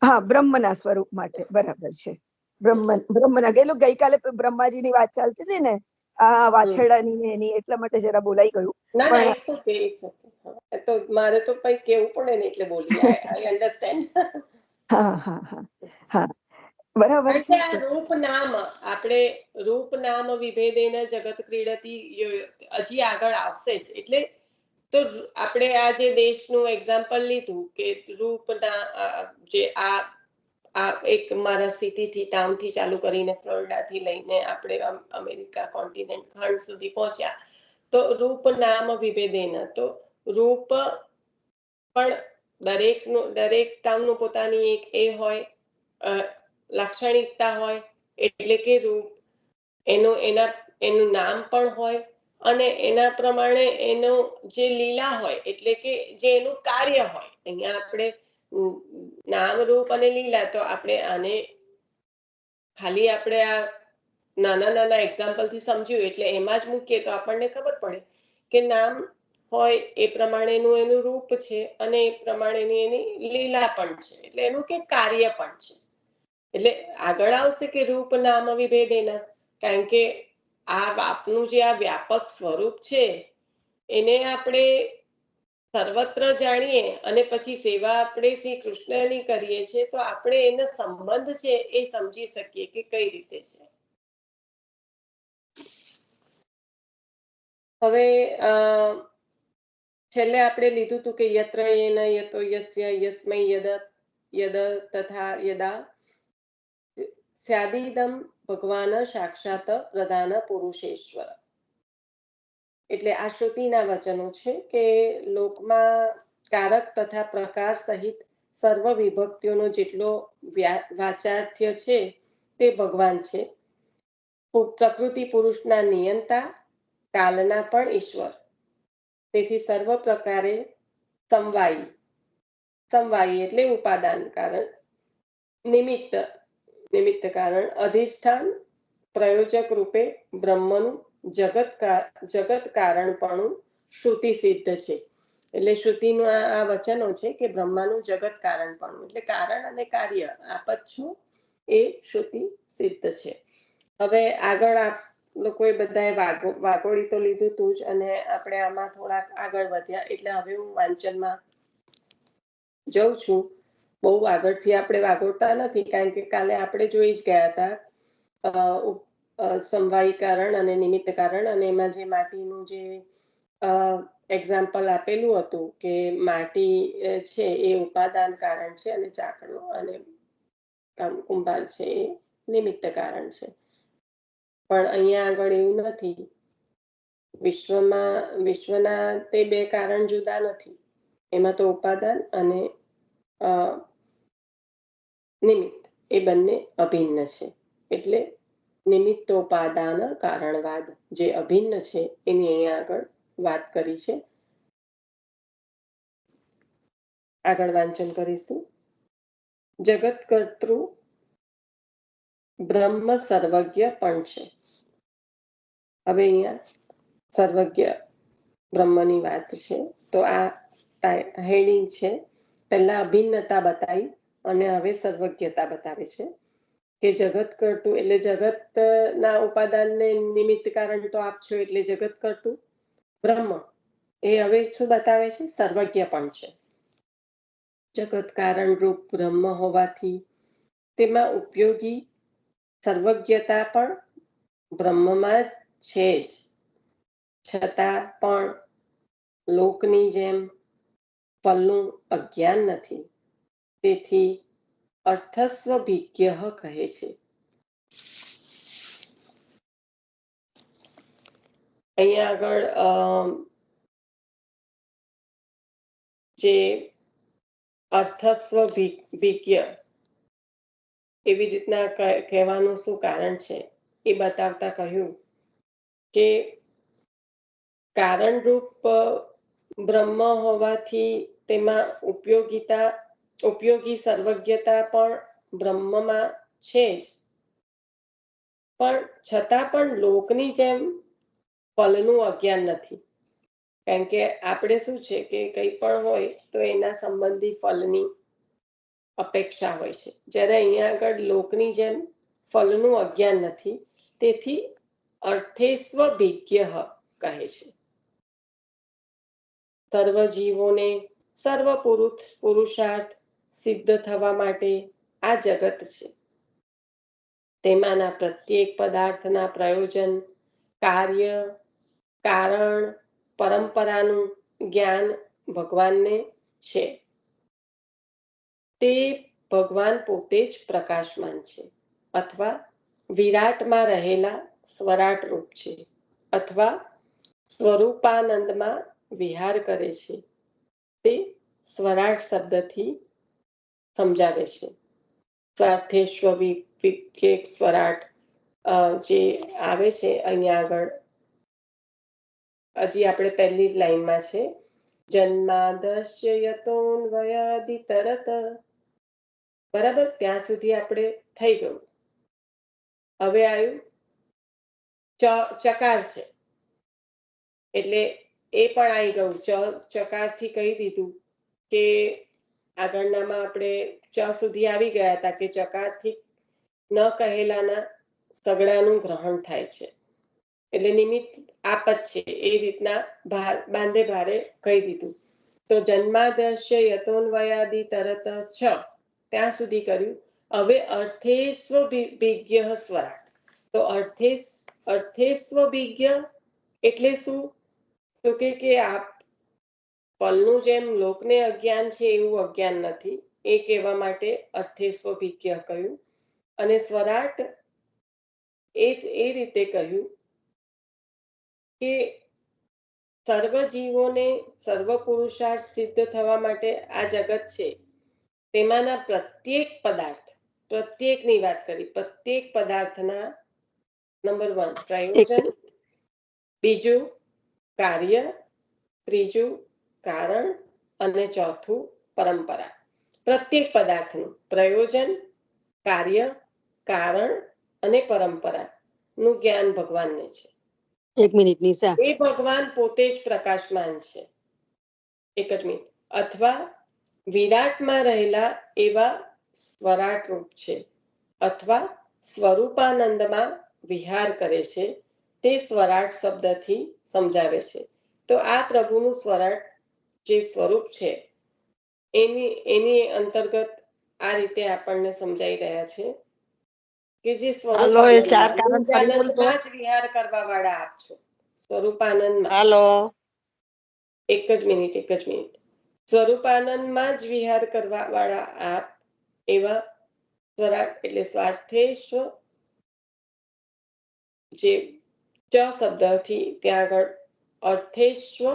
હા, બ્રહ્મના સ્વરૂપ માટે, બરાબર છે. બ્રહ્મના ગયેલું, ગઈકાલે બ્રહ્માજીની વાત ચાલતી હતી ને, આ વાછરડાની ને એની, એટલા માટે જરા બોલાઈ ગયું. ના, ઇટ્સ ઓકે, ઇટ્સ ઓકે. તો મારે તો કઈ કેવું પડે ને, એટલે બોલી. આઈ અન્ડરસ્ટેન્ડ. હા હા હા હા, બરાબર છે. રૂપ નામ, આપણે રૂપ નામ વિભેદેન જગત ક્રીડતી હજી આગળ આવશે જ. એટલે તો આપણે આ જે દેશનું એક્ઝામ્પલ લીધું કે રૂપના જે આ એક મારા સિટીથી, ટાઉનથી ચાલુ કરીને ફ્લોરિડાથી લઈને આપણે અમેરિકા કોન્ટિનેન્ટ ખંડ સુધી પહોંચ્યા, તો રૂપ નામ વિભેદેન, તો રૂપ પણ દરેક ટાઉનનું પોતાની એક એ હોય, લાક્ષણિકતા હોય. એટલે કે રૂપ એનું નામ પણ હોય, અને એના પ્રમાણે એનો જે લીલા હોય, એટલે કે જે એનું કાર્ય હોય. અહીંયા આપણે નામ, રૂપ અને લીલા, તો આપણે આને ખાલી આપણે આ નાના નાના એક્ઝામ્પલ થી સમજ્યું, એટલે એમાં જ મૂકીએ તો આપણને ખબર પડે કે નામ હોય એ પ્રમાણેનું એનું રૂપ છે, અને એ પ્રમાણેની એની લીલા પણ છે, એટલે એનું કે કાર્ય પણ છે. એટલે આગળ આવશે કે રૂપ નામ વિભેદેના, કારણ કે આ આપનું જે આ વ્યાપક સ્વરૂપ છે એને આપણે સર્વત્ર જાણીએ અને પછી સેવા આપણે શ્રી કૃષ્ણની કરીએ છીએ તો આપણે એનો સંબંધ છે એ સમજી શકીએ કે કઈ રીતે છે. હવે છેલ્લે આપણે લીધું હતું કે યત્ર એન યતો યસ્ય યસ્મૈ યદ યદ તથા યદા સ્યાદિદમ ભગવાન સાક્ષાત પ્રધાન પુરુષેશ્વર. એટલે આ શ્રુતિના વચનો છે કે લોકમાં કારક તથા પ્રકાર સહિત સર્વ વિભક્તિઓનો જેટલો વાચાર્થ્ય છે તે ભગવાન છે. પ્રકૃતિ પુરુષના નિયંતા, કાલના પણ ઈશ્વર. તેથી સર્વ પ્રકારે સમવાયી, સમવાયી એટલે ઉપાદાન કારણ, નિમિત્ત કારણ, અધિષ્ઠાન, પ્રયોજક રૂપે બ્રહ્મનું જગત કારણપણું શ્રુતિ સિદ્ધ છે. એટલે શ્રુતિનું આ વચનો છે કે બ્રહ્માનું જગત કારણપણું એટલે કારણ અને કાર્ય આ પછું એ શ્રુતિ સિદ્ધ છે. હવે આગળ આપ લોકોએ બધાએ વાગોળી તો લીધું તું જ અને આપણે આમાં થોડાક આગળ વધ્યા એટલે હવે હું વાંચનમાં જઉં છું. બહુ આગળથી આપણે વાગોળતા નથી કારણ કે કાલે આપણે જોઈ જ ગયા હતા સમવાયી કારણ અને નિમિત્ત કારણ, અને એમાં જે માટીનું જે એક્ઝામ્પલ આપેલું હતું કે માટી છે એ ઉપાદાન કારણ છે અને ચાકડો અને કુંભાર છે એ નિમિત્ત કારણ છે. પણ અહીંયા આગળ એવું નથી. વિશ્વના તે બે કારણ જુદા નથી, એમાં તો ઉપાદાન અને નિમિત્ત એ બંને અભિન્ન છે. એટલે નિમિત્તોપાદાન કારણવાદ જે અભિન્ન છે એની અહીંયા આગળ વાત કરી છે. આગળ વાંચન કરીશું. જગત કર્તૃ બ્રહ્મ સર્વજ્ઞ પણ છે. હવે અહીંયા સર્વજ્ઞ બ્રહ્મની વાત છે તો આ હેડિંગ છે. પહેલા અભિન્નતા બતાવી અને હવે સર્વજ્ઞતા બતાવે છે કે જગત કરતું એટલે જગતના ઉપાદાનને નિમિત્ત કારણ તો આપ છો એટલે જગત કરતું બ્રહ્મ એ હવે શું બતાવે છે? સર્વજ્ઞ પણ છે. જગત કારણ રૂપ બ્રહ્મ હોવાથી તેમાં ઉપયોગી સર્વજ્ઞતા પણ બ્રહ્મમાં છે જ, છતાં પણ લોકની જેમ ફલનું અજ્ઞાન નથી. તેથી અર્થસ્વ ભિજ્ઞ કહે છે. અહીંયા આગળ જે અર્થસ્વ ભિજ્ઞ એવી રીતના કહેવાનું શું કારણ છે એ બતાવતા કહ્યું કે કારણરૂપ બ્રહ્મ હોવાથી તેમાં ઉપયોગી સર્વજ્ઞતા પણ બ્રહ્મમાં છે જ, પણ છતાં પણ લોકની જેમ ફલનું અજ્ઞાન નથી. કારણ કે આપણે શું છે કે કંઈ પણ હોય તો એના સંબંધી ફલની અપેક્ષા હોય છે, જ્યારે અહીંયા આગળ લોકની જેમ ફલનું અજ્ઞાન નથી. તેથી અર્થેસ્વ ભિજ્ઞ કહે છે. સર્વ જીવોને સર્વ પુરુષાર્થ સિદ્ધ થવા માટે આ જગત છે. તેમાંના પ્રત્યેક પદાર્થના પ્રયોજન, કાર્ય, કારણ, પરંપરાનું જ્ઞાન ભગવાનને છે. તે ભગવાન પોતે જ પ્રકાશમાન છે, અથવા વિરાટમાં રહેલા સ્વરાટ રૂપ છે, અથવા સ્વરૂપાનંદમાં વિહાર કરે છે. તે સ્વરાટ શબ્દથી સમજાવે છે. સ્વાર્થેશ્વ વિવેક સ્વરાટ જે આવે છે અહીંયા આગળ હજી આપણે પહેલી જ લાઈનમાં છે. જન્માદસ્ય યતોન્વયાદિ તરત, બરાબર ત્યાં સુધી આપણે થઈ ગયું. હવે આવ્યું ચકાર છે એટલે એ પણ આવી ગયું. ચકારથી કહી દીધું કે આગળનામાં આપણે ચ સુધી આવી ગયા હતા કે ચકારથી ન કહેલાના સગડાનું ગ્રહણ થાય છે. એટલે નિમિત્ત આપ જ છે એ રીતના બાંધે ભારે કહી દીધું. તો જન્માદર્શ્ય યતોન્વયાદિ તરત છ ત્યાં સુધી કર્યું. હવે અર્થેસ્વભિજ્ઞ સ્વરાટ. તો અર્થેસ્વભિજ્ઞ એટલે શું? તો કે આપ ફલનું જેમ લોકને અજ્ઞાન છે એવું અજ્ઞાન નથી, એ કહેવા માટે અર્થેસ્વભિજ્ઞ કહ્યું. અને સ્વરાટ એ રીતે કહ્યું કે સર્વ જીવોને સર્વ પુરુષાર્થ સિદ્ધ થવા માટે આ જગત છે તેમાંના પ્રત્યેકની વાત કરી. પ્રત્યેક પદાર્થના નંબર 1 પ્રયોજન, બીજું કાર્ય, ત્રીજું કારણ અને ચોથું પરંપરા. પ્રત્યેક પદાર્થનું પ્રયોજન, કાર્ય, કારણ અને પરંપરા નું જ્ઞાન ભગવાનને છે. 1 મિનિટ નિશા. એ ભગવાન પોતે જ પ્રકાશમાન છે. 1 જ મિનિટ. અથવા વિરાટમાં રહેલા એવા સ્વરાટ રૂપ છે, અથવા સ્વરૂપાનંદમાં વિહાર કરે છે, તે સ્વરાટ શબ્દથી સમજાવે છે. તો આ પ્રભુનું સ્વરાટ જે સ્વરૂપ છે એની અંતર્ગત આ રીતે આપણને સમજાઈ રહ્યા છે કે જે સ્વરૂપાનંદમાં જ વિહાર કરવા વાળા આપ છો. સ્વરૂપાનંદમાં 1 જ મિનિટ. સ્વરૂપાનંદમાં જ વિહાર કરવા વાળા આપ એવા સ્વરાટ એટલે સ્વાર્થેશ્વ, જે ચ શબ્દથી ત્યાં આગળ અર્થેશ્વ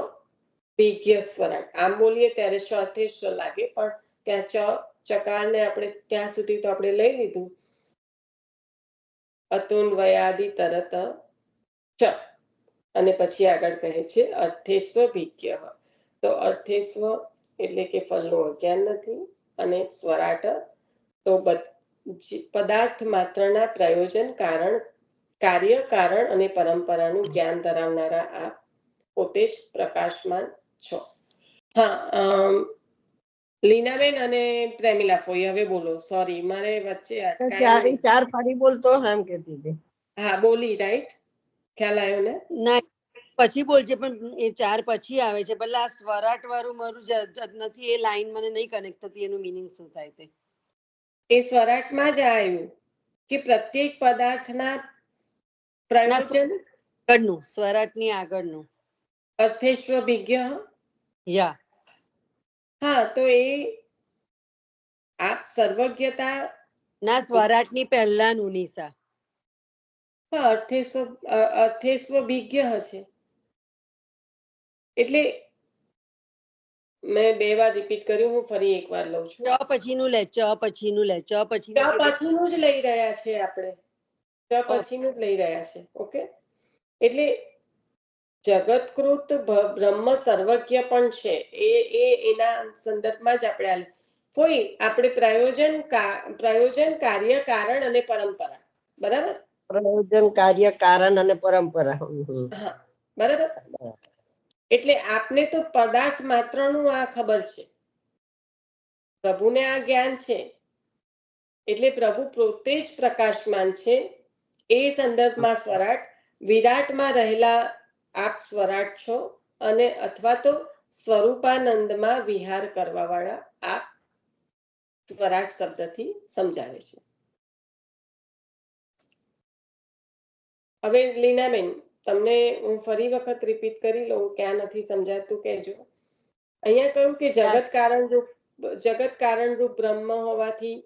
વિજ્ઞ સ્વરાટ. આમ બોલીએ ત્યારે સ્વાર્થેશ્વ લાગે, પણ ત્યાં ચકારને આપણે ત્યાં સુધી તો આપણે લઈ લીધું. અતોન્વયાદિ તરત ચ અને પછી આગળ કહે છે અર્થેસ્વ વિજ્ઞ. તો અર્થેસ્વ એટલે કે ફલનું અજ્ઞાન નથી, અને સ્વરાટ તો પદાર્થ માત્રના પ્રયોજન, કાર્ય, કારણ અને પરંપરાનું જ્ઞાન ધરાવનારા આ પોતે જ પ્રકાશમાન છો. હા, લીનાબેન અને પ્રેમિલા ફોઈ હવે બોલો. સોરી, મારે વચ્ચે ચાર ફરી બોલતો એમ કહેતી હતી. હા, બોલી. રાઈટ, ખ્યાલ આવ્યો ને? ના, પછી બોલજે, પણ એ 4 પછી આવે છે. ભલે આ સ્વરાટ વાળું મારું નથી, એ લાઈન મને નહીં કનેક્ટ થતી. એનું મીનિંગ શું થાય તે? એ સ્વરાટમાં જ આવ્યું કે પ્રત્યેક પદાર્થના પ્રયોજન, આગળનું સ્વરાટની આગળનું અર્થેશ્વ વિજ્ઞ. યા હા, તો એ આપ સર્વજ્ઞતા ના, સ્વરાટની પહેલાનું નિશા. અર્થેસ્વ વિજ્ઞ હશે. એટલે મેં 2 વાર રિપીટ કર્યું, હું ફરી એક વાર લઉં છું. ચ પછીનું લે. ચ પછીનું જ લઈ રહ્યા છે આપણે. ચ પછીનું જ લઈ રહ્યા છે. ઓકે, એટલે જગતકૃત બ્રહ્મ સર્વજ્ઞ પણ છે. એના સંદર્ભમાં જ આપણે પ્રયોજન, કાર્ય, કારણ અને પરંપરા. બરાબર? પ્રયોજન, કાર્ય, કારણ અને પરંપરા. હા, બરાબર. એટલે આપને તો પદાર્થ માત્રનું આ ખબર છે, પ્રભુને આ જ્ઞાન છે. એટલે પ્રભુ પોતે જ પ્રકાશમાન છે. એ સંદર્ભમાં સ્વરાટ, વિરાટમાં રહેલા આપ સ્વરાટ છો, અને અથવા તો સ્વરૂપાનંદમાં વિહાર કરવા વાળા આપ સ્વરાટ શબ્દથી સમજાવે છે. હવે લીનાબેન, તમને હું ફરી વખત રિપીટ કરી લઉં, ક્યાં નથી સમજાતું કહેજો. અહીંયા કહ્યું કે જગત કારણરૂપ બ્રહ્મ હોવાથી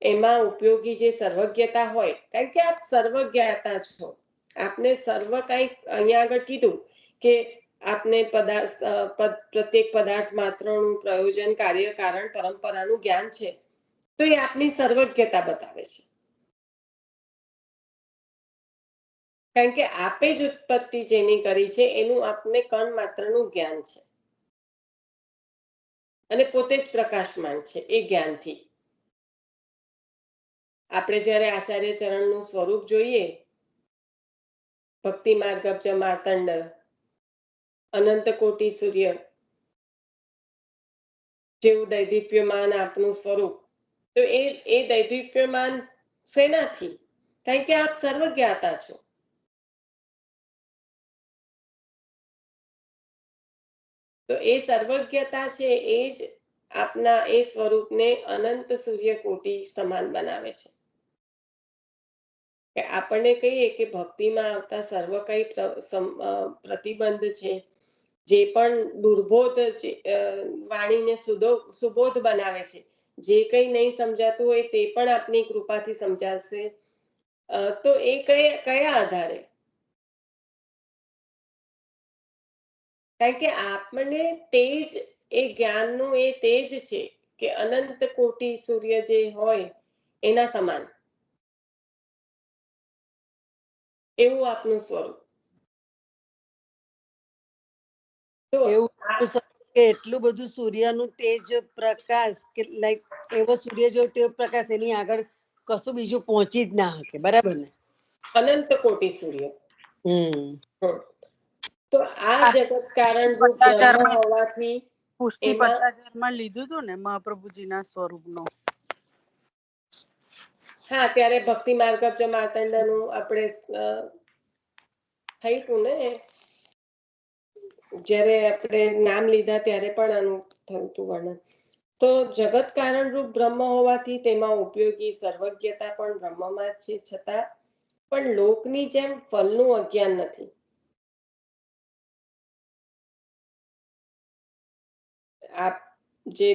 એમાં ઉપયોગી જે સર્વજ્ઞતા હોય, કારણ કે આપ સર્વજ્ઞતા છો. આપને સર્વ કંઈક અહીંયા આગળ કીધું કે આપને પ્રત્યેક પદાર્થ માત્રનું પ્રયોજન, કાર્ય, કારણ, પરંપરાનું જ્ઞાન છે. તો એ આપની સર્વજ્ઞતા બતાવે છે, કારણ કે આપે જ ઉત્પત્તિ જેની કરી છે એનું આપને કણ માત્રનું જ્ઞાન છે, અને પોતે જ પ્રકાશમાન છે. એ જ્ઞાનથી આપણે જ્યારે આચાર્ય ચરણનું સ્વરૂપ જોઈએ, ભક્તિ માર્ગબ્જ માર્તંડ, અનંત કોટી સૂર્ય જેવું દૈદીપ્યમાન આપનું સ્વરૂપ, તો એ દૈદીપ્યમાન શેનાથી? કારણ કે આપ સર્વજ્ઞાતા છો. તો એ સર્વજ્ઞતા છે એ જ આપના એ સ્વરૂપને અનંત સૂર્યકોટી સમાન બનાવે છે. કે આપણને કહીએ કે ભક્તિમાં આવતા સર્વ કઈ પ્રતિબંધ છે, જે પણ દુર્બોધ વાણીને સુબોધ બનાવે છે, જે કઈ નહીં સમજાતું હોય તે પણ આપની કૃપાથી સમજાશે. તો એ કયા આધારે? કારણ કે આપણને તેજ, એ જ્ઞાનનું એ તેજ છે કે અનંત કોટી સૂર્ય જે હોય એના સમાન, એવું આપનું સ્વરૂપ. તો એવું કે એટલું બધું સૂર્યનું તેજ પ્રકાશ કે લાઈક એવો સૂર્ય જેવો તેજ પ્રકાશ એની આગળ કશું બીજું પહોંચી જ ના શકે, બરાબર ને? અનંત કોટી સૂર્ય. હમ તો આ જગત કારણ રૂપ બ્રહ્મ હોવાથી પુષ્ટિ એમાં 50,000 લીધું હતું ને મહાપ્રભુજીના સ્વરૂપનો. હા, ત્યારે ભક્તિ માર્ગબ માર્તંડનું આપણે થઈ હતું ને, જ્યારે આપણે નામ લીધા ત્યારે પણ આનું થયું હતું વર્ણન. તો જગત કારણ રૂપ બ્રહ્મ હોવાથી તેમાં ઉપયોગી સર્વજ્ઞતા પણ બ્રહ્મમાં જ છે, છતાં પણ લોકની જેમ ફલનું અજ્ઞાન નથી. આ જે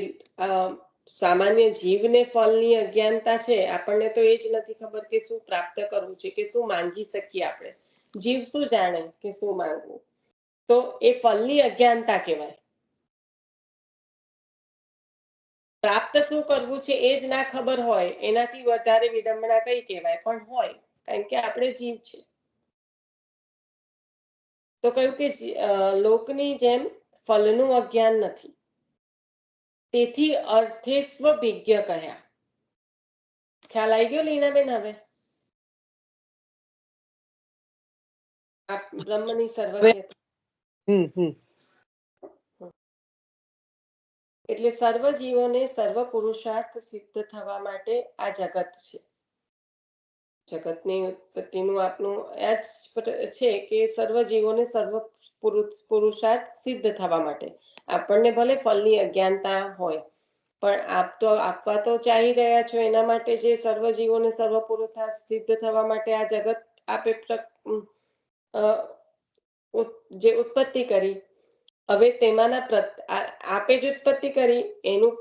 સામાન્ય જીવને ફલની અજ્ઞાનતા છે, આપણને તો એ જ નથી ખબર કે શું પ્રાપ્ત કરવું છે, કે શું માંગી શકીએ આપણે. જીવ શું જાણે કે શું માંગવું? તો એ ફલની અજ્ઞાનતા કહેવાય. પ્રાપ્ત શું કરવું છે એ જ ના ખબર હોય, એનાથી વધારે વિડંબના કઈ કહેવાય? પણ હોય, કારણ કે આપણે જીવ છે. તો કહ્યું કે લોકની જેમ ફલનું અજ્ઞાન નથી, તેથી અર્થે સ્વભિજ્ઞ કહ્યા. ખ્યાલ આવી ગયો લીનાબેન? હવે આ બ્રહ્મની સર્વજ્ઞતા. એટલે સર્વ જીવોને સર્વ પુરુષાર્થ સિદ્ધ થવા માટે આ જગત છે. જગતની ઉત્પત્તિનું આપનું આ જ છે કે સર્વ જીવોને સર્વ પુરુષાર્થ સિદ્ધ થવા માટે. આપણને ભલે ફલની અજ્ઞાનતા હોય, પણ આપવા તો ચાહી રહ્યા છો, એના માટે જે સર્વ જીવોને સર્વ પુરુષાર્થ સિદ્ધ થવા માટે આ જગત આપે જે ઉત્પત્તિ કરી, હવે તેમાંના આપે જ ઉત્પત્તિ કરી, એનું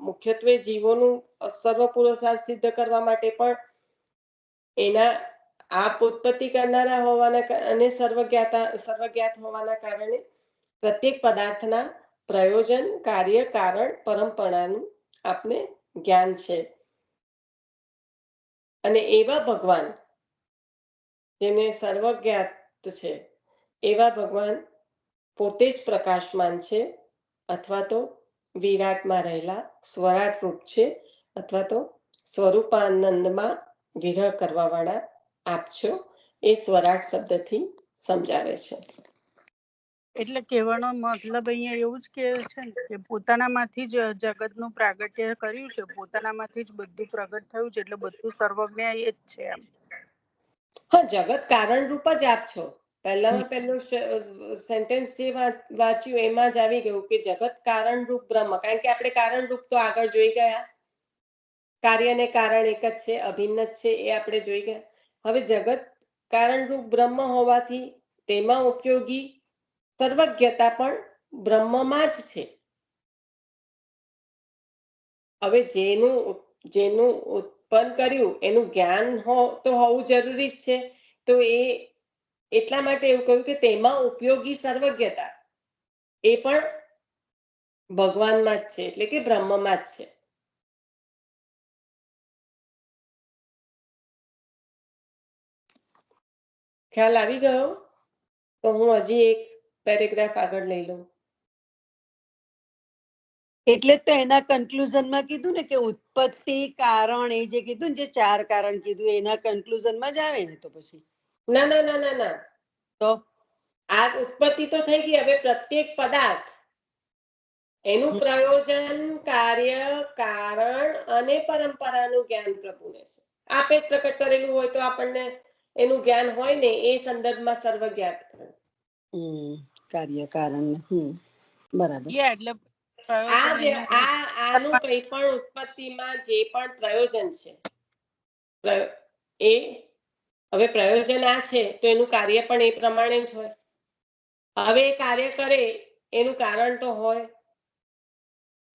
મુખ્યત્વે જીવોનું સર્વ પુરુષાર્થ સિદ્ધ કરવા માટે પણ એના આપ ઉત્પત્તિ કરનારા હોવાના અને સર્વજ્ઞાત હોવાના કારણે પ્રત્યેક પદાર્થના પ્રયોજન, કાર્ય, કારણ, પરંપરાનું આપને જ્ઞાન છે. અને એવા ભગવાન જેને સર્વજ્ઞાત છે, એવા ભગવાન પોતે જ પ્રકાશમાન છે, અથવા તો વિરાટમાં રહેલા સ્વરાટ રૂપ છે, અથવા તો સ્વરૂપાનંદમાં વિરહ કરવા વાળા આપ છો. એ સ્વરાટ શબ્દથી સમજાવે છે. એટલે કહેવાનો મતલબ અહીંયા એવું જ કે છે ને કે પોતાનામાંથી જ જગતનું પ્રાગટ્ય કર્યું છે, પોતાનામાંથી જ બધું પ્રગટ થયું છે, એટલે બધું સર્વજ્ઞ એ જ છે એમ. હા, જગત કારણ રૂપ જ આપ છો. પહેલામાં પહેલું સેન્ટેન્સ જે વાંચ્યું એમાં જ આવી ગયું કે જગત કારણ રૂપ બ્રહ્મ. કારણ કે આપણે કારણ રૂપ તો આગળ જોઈ ગયા, કાર્ય ને કારણ એક જ છે, અભિન્ન જ છે, એ આપણે જોઈ ગયા. હવે જગત કારણ રૂપ બ્રહ્મ હોવાથી તેમાં ઉપયોગી સર્વજ્ઞતા પણ બ્રહ્મમાં જ છે. હવે જેનું ઉત્પન્ન કર્યું એનું જ્ઞાન તો હોવું જરૂરી જ છે. તો એ એટલા માટે એવું કહ્યું કે તેમાં ઉપયોગી સર્વજ્ઞતા એ પણ ભગવાનમાં જ છે, એટલે કે બ્રહ્મમાં જ છે. ખ્યાલ આવી ગયો? તો હું હજી એક પેરેગ્રાફ આગળ લઈ લઉં. એટલે તો એના કન્ક્લુઝનમાં કીધું ને કે ઉત્પત્તિ કારણ, એ જે કીધું ને જે 4 કારણ કીધું એના કન્ક્લુઝનમાં જ આવે ને. તો પછી ના ના ના ના ના, તો આ ઉત્પત્તિ તો થઈ ગઈ. હવે પ્રત્યેક પદાર્થ એનું પ્રયોજન, કાર્ય, કારણ અને પરંપરાનું જ્ઞાન પ્રભુને છે. આપે જ પ્રકટ કરેલું હોય તો આપણને એનું જ્ઞાન હોય ને એ સંદર્ભમાં સર્વજ્ઞાત કહ્યું. કાર્ય કારણ બરાબર. એટલે આ પ્રયોજન એનું આનું કઈ પણ ઉત્પત્તિમાં જે પણ પ્રયોજન છે એ હવે પ્રયોજન આ છે તો એનું કાર્ય પણ એ પ્રમાણે જ હોય. હવે એ કાર્ય કરે એનું કારણ તો હોય.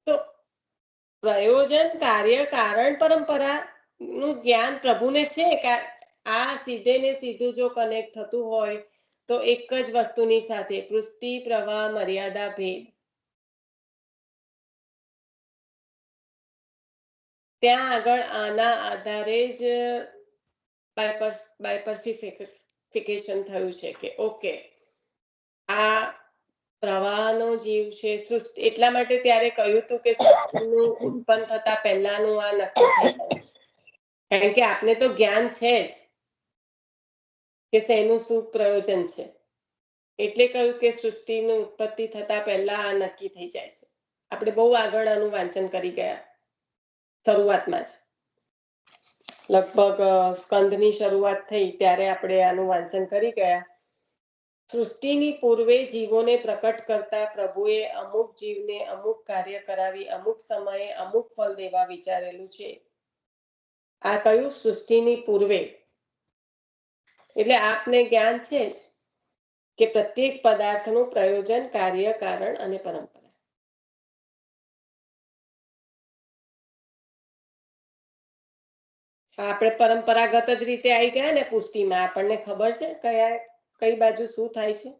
તો પ્રયોજન કાર્ય કારણ પરંપરા નું જ્ઞાન પ્રભુને છે કે આ સીધે ને સીધું જો કનેક્ટ થતું હોય તો એક જ વસ્તુની સાથે પૃષ્ટિ પ્રવાહ મર્યાદા ભેદ ત્યાં આગળ આના આધારે જ બાયપર્ફિકેશન થયું છે કે ઓકે આ પ્રવાહનો જીવ છે સૃષ્ટિ એટલા માટે ત્યારે કહ્યું હતું કે સૃષ્ટિનું ઉત્પન્ન થતા પહેલાનું આ નક્કી થઈ ગયું કારણ કે આપને તો જ્ઞાન છે જ કે શેનું શું પ્રયોજન છે એટલે કહ્યું કે સૃષ્ટિનું ઉત્પત્તિ થતા પહેલા આ નક્કી થઈ જાય છે. આપણે બહુ આગળ આનું વાંચન કરી ગયા શરૂઆતમાં જ લગભગ સ્કંદની શરૂઆત થઈ ત્યારે આપણે આનું વાંચન કરી ગયા. સૃષ્ટિની પૂર્વે જીવોને પ્રકટ કરતા પ્રભુએ અમુક જીવને અમુક કાર્ય કરાવી અમુક સમયે અમુક ફળ દેવા વિચારેલું છે. આ કયું સૃષ્ટિની પૂર્વે એટલે આપને જ્ઞાન છે જ કે પ્રત્યેક પદાર્થનું પ્રયોજન કાર્ય કારણ અને પરંપરા. આપણે પરંપરાગત જ રીતે આવી ગયા ને પુષ્ટિમાં આપણને ખબર છે કઈ બાજુ શું થાય છે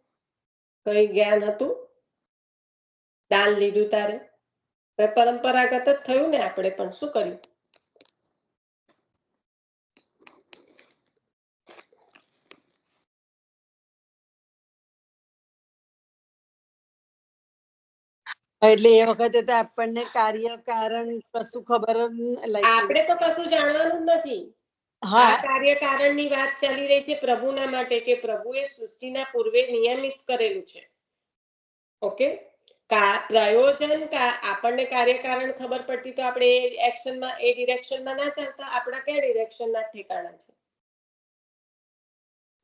કઈ જ્ઞાન હતું દાન લીધું તારે પરંપરાગત જ થયું ને આપણે પણ શું કર્યું. એટલે એ વખતે તો આપણને કાર્ય કારણ કશું ખબર આપણે તો કશું જાણવાનું જ નથી. આ કાર્ય કારણની વાત ચાલી રહી છે પ્રભુના માટે કે પ્રભુએ સૃષ્ટિના પૂર્વે નિયમિત કરેલું છે. ઓકે પ્રયોજન આપણને કાર્ય કારણ ખબર પડતી તો આપણે એ એક્શનમાં એ ડિરેક્શનમાં ના ચાલતા. આપણા કયા ડિરેક્શનના ઠેકાણા છે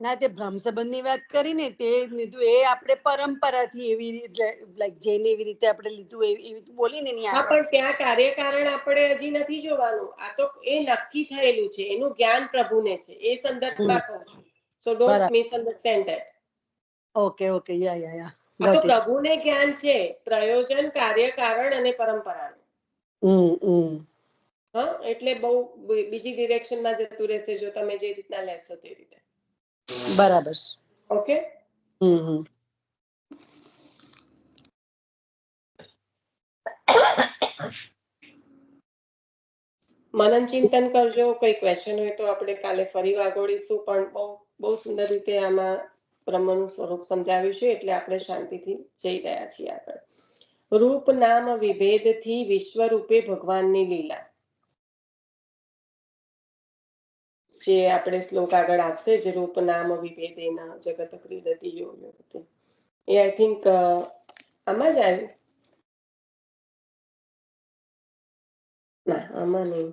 ના તે ભ્રમ સંબંધની વાત કરી ને તે લીધું એ આપણે પરંપરાથી એવી રીતે લાઈક જઈને એવી રીતે આપણે લીધું એવી બોલીને નહીં. હા પણ ત્યાં કાર્ય કારણ આપણે હજી નથી જોવાનું. આ તો એ નક્કી થયેલું છે એનું જ્ઞાન પ્રભુને છે એ સંદર્ભમાં કહું છું. સો don't misunderstand that. Okay okay યા આ તો પ્રભુને જ્ઞાન છે પ્રયોજન કાર્ય કારણ અને પરંપરાનું. હા એટલે બહુ બીજી ડિરેક્શનમાં જતું રહેશે જો તમે જે રીતના લેશો તે રીતે. બરાબર. ઓકે મનન ચિંતન કરજો. કોઈ ક્વેશ્ચન હોય તો આપણે કાલે ફરી વાગોડીશું પણ બહુ સુંદર રીતે આમાં બ્રહ્મનું સ્વરૂપ સમજાવ્યું છે એટલે આપણે શાંતિથી જઈ રહ્યા છીએ આગળ. રૂપ નામ વિભેદથી વિશ્વ રૂપે ભગવાનની લીલા જે આપણે શ્લોક આગળ આવશે જે રૂપ નામ વિભેદેના જગત ક્રીડતિ યો યોગતિ એ આઈ થિંક આમાં જ આવ્યું ના આમાં નહીં.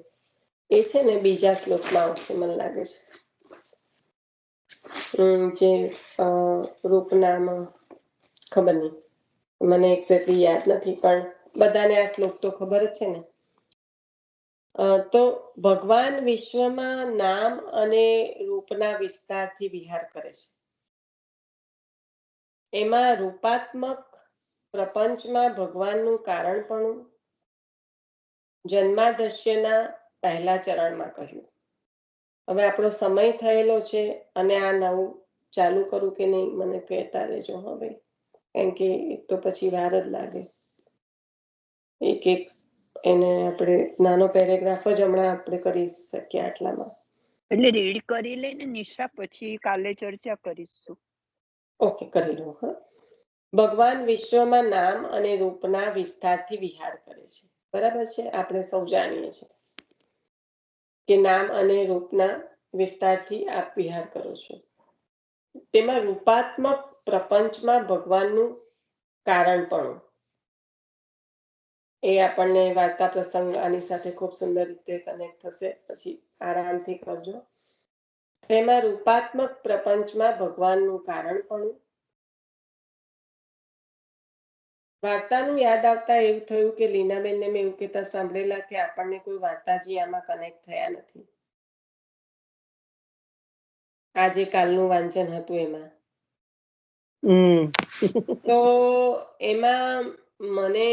એ છે ને બીજા શ્લોકમાં આવશે મને લાગે છે જે રૂપ નામ ખબર નહીં મને એક્ઝેક્ટલી યાદ નથી પણ બધાને આ શ્લોક તો ખબર જ છે ને. તો ભગવાન વિશ્વમાં નામ અને રૂપના વિસ્તારથી વિહાર કરે છે. એમાં રૂપાત્મક પ્રપંચમાં ભગવાનનું કારણપણું જન્માદસ્યના પહેલા ચરણમાં કહ્યું. હવે આપણો સમય થયેલો છે અને આ નવું ચાલુ કરું કે નહીં મને કહેતા રહેજો હવે કેમ કે તો પછી વાર જ લાગે. એક એને આપણે નાનો પેરેગ્રાફ જ હમણાં આપણે કરી શકીએ આટલામાં. એટલે રીડ કરી લઈને નિશા પછી કાલે ચર્ચા કરીશું. ઓકે કરી લો. હા ભગવાન વિશ્વમાં નામ અને રૂપના વિસ્તારથી વિહાર કરે છે. બરાબર છે. આપણે સૌ જાણીએ છીએ કે નામ અને રૂપના વિસ્તારથી આપ વિહાર કરો છો. તેમાં રૂપાત્મક પ્રપંચમાં ભગવાનનું કારણપણું એ આપણને વાર્તા પ્રસંગ આની સાથે ખૂબ સુંદર રીતે કનેક્ટ થશે. પછી આરામથી કરજો. તેમાં રૂપાત્મક પ્રપંચમાં ભગવાનનું કારણપણું. વાર્તાનું યાદ આવતા એવું થયું કે લીનાબેનને મેં એવું કહેતા સાંભળેલા કે આપણને કોઈ વાર્તાજી આમાં કનેક્ટ થયા નથી. આજે કાલનું વાંચન હતું એમાં. તો એમાં મને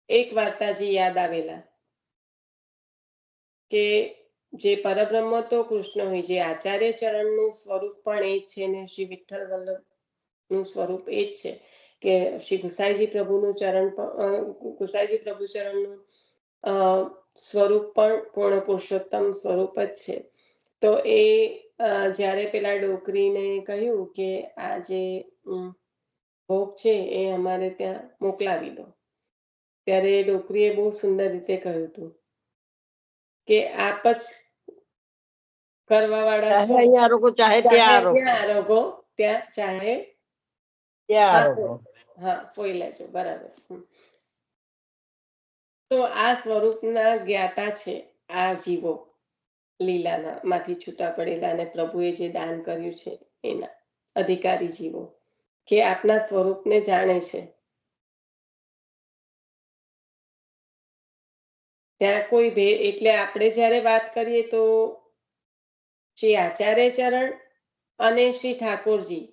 એક વાર્તાજી યાદ આવેલા કે જે પરબ્રહ્મ તો કૃષ્ણ હોય, જે આચાર્ય ચરણનું સ્વરૂપ પણ એ જ છે ને શ્રી વિઠ્ઠલ વલ્લભનું સ્વરૂપ એ જ છે કે શ્રી ગુસાઈજી પ્રભુનું ચરણ ગુસાઈજી પ્રભુ ચરણનું સ્વરૂપ પણ પૂર્ણ પુરુષોત્તમ સ્વરૂપ જ છે. તો એ જ્યારે પેલા ડોકરીને કહ્યું કે આ જે ભોગ છે એ અમારે ત્યાં મોકલાવી દો, ત્યારે ડોકરીએ બહુ સુંદર રીતે કહ્યું હતું કે આપ જ કરવા વાળા છો, અહીંયા આરોગો ચાહે ત્યાં આરોગો. ત્યાં ચાહે ત્યાં આરોગો. હા, ફોઈ લેજો. બરાબર. તો આ સ્વરૂપના જ્ઞાતા છે આ જીવો, લીલાના માંથી છૂટા પડેલા અને પ્રભુએ જે દાન કર્યું છે એના અધિકારી જીવો, કે આપના સ્વરૂપને જાણે છે. ત્યાં કોઈ ભેદ, એટલે આપણે જ્યારે વાત કરીએ તો શ્રી આચાર્ય ચરણ અને શ્રી ઠાકોરજી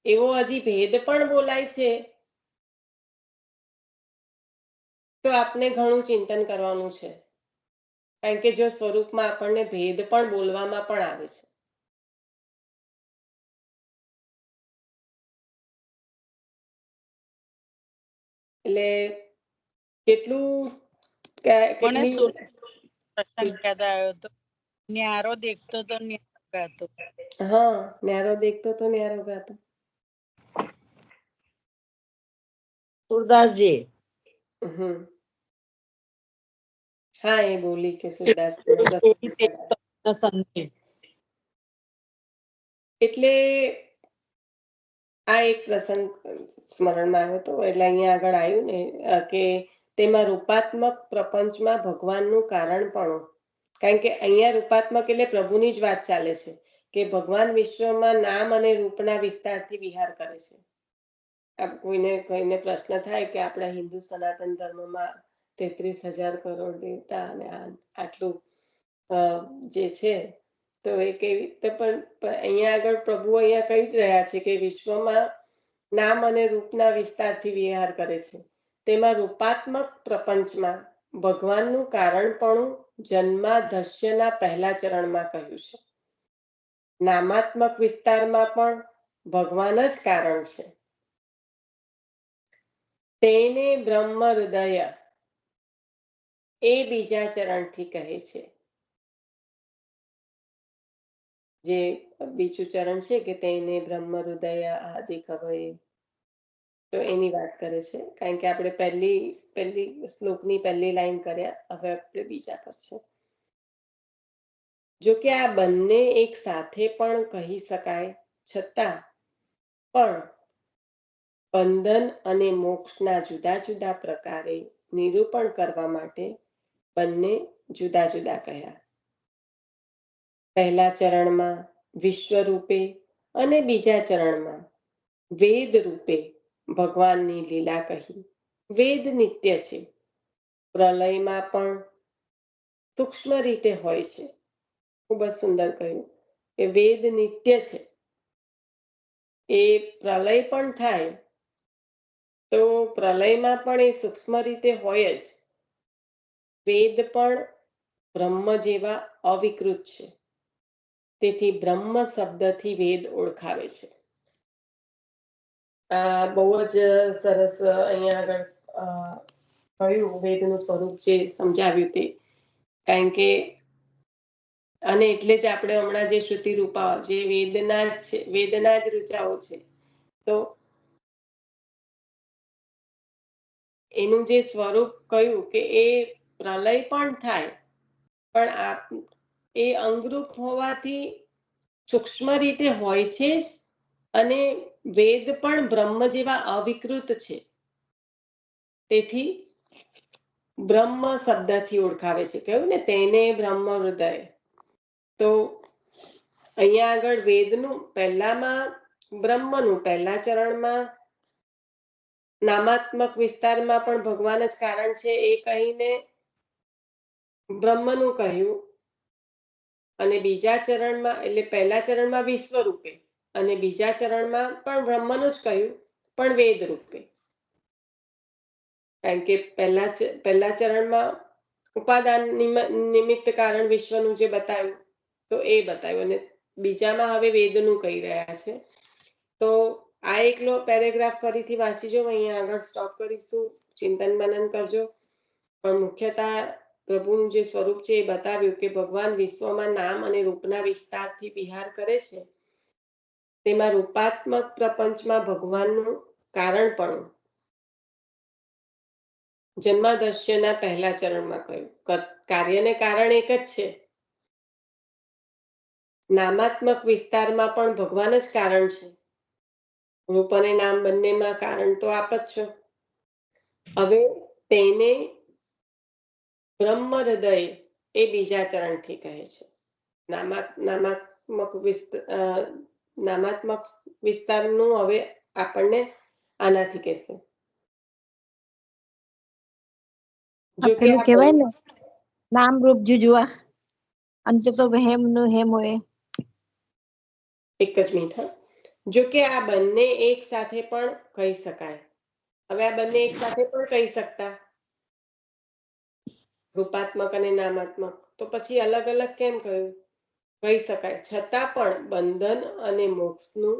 એવો હજી ભેદ પણ બોલાય છે, તો આપને ઘણું ચિંતન કરવાનું છે. કારણ કે જો સ્વરૂપમાં આપણને ભેદ પણ બોલવામાં પણ આવે છે. એટલે કેટલું મને પ્રસંગ યાદ આવ્યો તો, ન્યારો દેખતો તો ન્યારો ગાતો. હા, ન્યારો દેખતો તો ન્યારો ગાતો. સુરદાસજી. હા, એ બોલી કે સુરદાસ. એટલે આ એક પ્રસંગ સ્મરણમાં આવ્યો હતો. એટલે અહીંયા આગળ આવ્યું ને કે તેમાં રૂપાત્મક પ્રપંચમાં ભગવાનનું કારણ પણ, કારણ કે અહીંયા રૂપાત્મક એટલે પ્રભુની જ વાત ચાલે છે કે ભગવાન વિશ્વમાં નામ અને રૂપના વિસ્તારથી વિહાર કરે છે. કોઈને પ્રશ્ન થાય કે આપણા હિન્દુ સનાતન ધર્મમાં 33,000 કરોડ દેવતા અને આટલું જે છે, તો એ કેવી રીતે, પણ અહીંયા આગળ પ્રભુ અહીંયા કહી જ રહ્યા છે કે વિશ્વમાં નામ અને રૂપના વિસ્તારથી વિહાર કરે છે. તેમાં રૂપાત્મક પ્રપંચમાં ભગવાનનું કારણપણું જન્માધસ્યના પહેલા ચરણમાં કહ્યું છે. નામાત્મક વિસ્તારમાં પણ ભગવાન જ કારણ છે. તેને બ્રહ્મ હૃદય એ બીજા ચરણથી કહે છે. જે બીજું ચરણ છે કે તેને બ્રહ્મ હૃદય આદિ કવયે, તો એની વાત કરે છે. કારણ કે આપણે પહેલી શ્લોકની પહેલી લાઈન કર્યા, હવે આપણે બીજા પર છે. જો કે આ બંને એક સાથે પણ કહી શકાય, છતાં પણ બંધન અને મોક્ષના જુદા જુદા પ્રકારે નિરૂપણ કરવા માટે બંને જુદા જુદા કહ્યા. પહેલા ચરણમાં વિશ્વ રૂપે અને બીજા ચરણમાં વેદ રૂપે ભગવાનની લીલા કહી. વેદ નિત્ય છે, પ્રલયમાં પણ સૂક્ષ્મ રીતે હોય છે. ખૂબ જ સુંદર કહ્યું કે વેદ નિત્ય છે. એ પ્રલય પણ થાય તો પ્રલયમાં પણ એ સૂક્ષ્મ રીતે હોય જ. વેદ પણ બ્રહ્મ જેવા અવિકૃત છે, તેથી બ્રહ્મ શબ્દથી વેદ ઓળખાવે છે. આ બહુ જ સરસ અહીંયા આગળ કહ્યું, વેદનું સ્વરૂપ જે સમજાવ્યું તે. કારણ કે અને એટલે જ આપણે હમણાં જે શ્રુતિ રૂપા જે વેદના જ રૂચાઓ છે, તો એનું જે સ્વરૂપ કહ્યું કે એ પ્રલય પણ થાય, પણ એ અંગરૂપ હોવાથી સૂક્ષ્મ રીતે હોય છે જ. અને વેદ પણ બ્રહ્મ જેવા અવિકૃત છે, તેથી બ્રહ્મ શબ્દથી ઓળખાવે છે. કહ્યું ને તેને બ્રહ્મ હૃદય. તો અહીંયા આગળ વેદનું પહેલામાં બ્રહ્મનું પહેલા ચરણમાં નામાત્મક વિસ્તારમાં પણ ભગવાન જ કારણ છે એ કહીને બ્રહ્મનું કહ્યું, અને બીજા ચરણમાં એટલે પહેલા ચરણમાં વિશ્વ રૂપે અને બીજા ચરણમાં પણ બ્રહ્મનું જ કહ્યું પણ વેદ રૂપે. કારણ કે પહેલા ચરણમાં ઉપાદાન નિમિત્ત કારણ વિશ્વનું જે બતાવ્યું તો એ બતાવ્યું, અને બીજામાં હવે વેદનું કહી રહ્યા છે. તો આ એકલો પેરેગ્રાફ ફરીથી વાંચી જો, અહીંયા આગળ સ્ટોપ કરીશું, ચિંતન મનન કરજો. પણ મુખ્યતઃ પ્રભુનું જે સ્વરૂપ છે એ બતાવ્યું કે ભગવાન વિશ્વમાં નામ અને રૂપના વિસ્તારથી વિહાર કરે છે. તેમાં રૂપાત્મક પ્રપંચમાં ભગવાનનું કારણપણું જન્માદર્શ્યના પહેલા ચરણમાં કહ્યું. કાર્યને કારણ એક જ છે. નામાત્મક વિસ્તારમાં પણ ભગવાન જ કારણ છે. રૂપ અને નામ બંનેમાં કારણ તો આપ જ છો. હવે તેને બ્રહ્મ હૃદય એ બીજા ચરણથી કહે છે. નામાત્મક વિસ્તારનું હવે આપણને આનાથી કહેશે. પેલું કહેવાય ને નામ રૂપ જુજવા, અંતે તો હેમ નું હેમ હોય. એક જ મિનિટ. જો કે આ બંને એક સાથે પણ કહી શકાય. હવે આ બંને એક સાથે પણ કહી શકતા, રૂપાત્મક અને નામાત્મક, તો પછી અલગ અલગ કેમ કહ્યું? કહી શકાય, છતાં પણ બંધન અને મોક્ષનું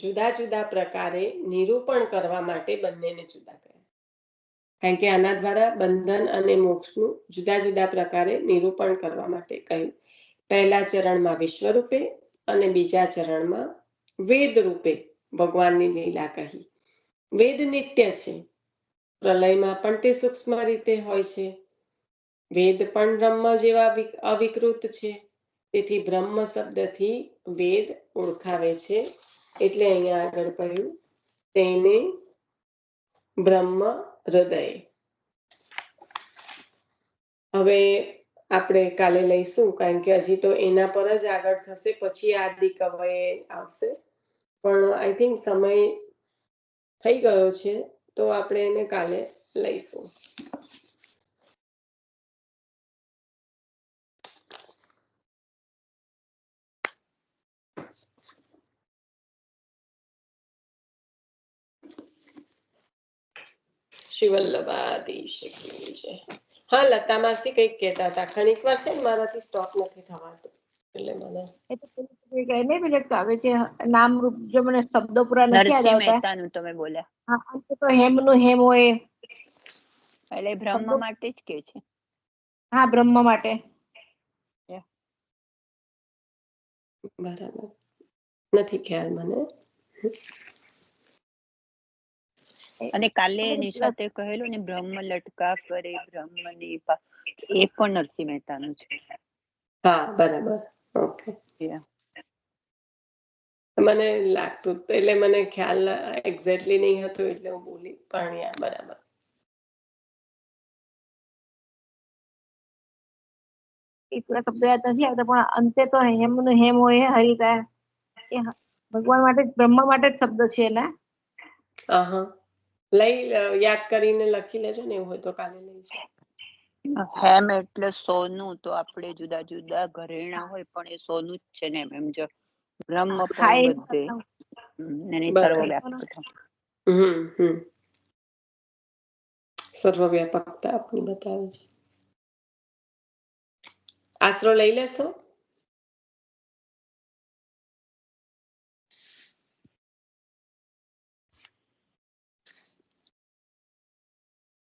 જુદા જુદા પ્રકારે નિરૂપણ કરવા માટે બંનેને જુદા કર્યા. કારણ કે આના દ્વારા બંધન અને મોક્ષનું જુદા જુદા પ્રકારે નિરૂપણ કરવા માટે કહ્યું. પહેલા ચરણમાં વિશ્વ રૂપે અને બીજા ચરણમાં વેદ રૂપે ભગવાનની લીલા કહી. વેદ નિત્ય છે, પ્રલયમાં પણ તે સૂક્ષ્મ રીતે હોય છે. વેદ પણ બ્રહ્મ જેવા અવિકૃત છે. તેથી બ્રહ્મ શબ્દથી વેદ ઓળખાવે છે. એટલે અહીંયા આગળ કહ્યું તેને બ્રહ્મ હૃદય. હવે આપણે કાલે લઈશું, કારણ કે હજી તો એના પર જ આગળ થશે, પછી આદિ કવય આવશે. પણ આઈ થિંક સમય થઈ ગયો છે, તો આપણે એને કાલે લઈશું. શિવલ્લભાધીશ કી જય. હા, લતા માસી કંઈક કહેતા હતા. ઘણીક વાર છે ને મારાથી સ્ટોપ નથી થવાતું, એટલે મને આવે છે નામ રૂપ, જો મને શબ્દો પૂરા નથી યાદ નરસિંહ આવતા. મહેતાનું તમે બોલ્યા. હા, અંતે તો હેમ નું હેમ હોય. એટલે બ્રહ્મ માટે જ કે છે. હા, બ્રહ્મ માટે. બરાબર નથી ખ્યાલ મને. અને કાલે નિશાતે કહેલું ને બ્રહ્મ લટકા કરે બ્રહ્મ ની એ પણ નરસિંહ મહેતાનું છે. હા, બરાબર. ઓકે. મને લાગતું, એટલે મને ખ્યાલ એક્ઝેક્ટલી નહીં હતો, એટલે હું બોલી પણ યા બરાબર. એ પૂરા શબ્દો યાદ નથી આવતા, પણ અંતે તો હેમ નું હેમ હોય. હરિતા એ ભગવાન માટે બ્રહ્મ માટે જ શબ્દ છે એના. યાદ કરીને લખી લેજો ને, એવું હોય તો કાલે લઈ. હેમ એટલે સોનું, તો આપણે જુદા જુદા ઘરેણા હોય પણ એ સોનું જ છે ને, એમ જો બ્રહ્મ પણ બધે એની સર્વવ્યાપકતા. સર્વવ્યાપકતા આપણી બતાવે છે. આશરો લઈ લેશો?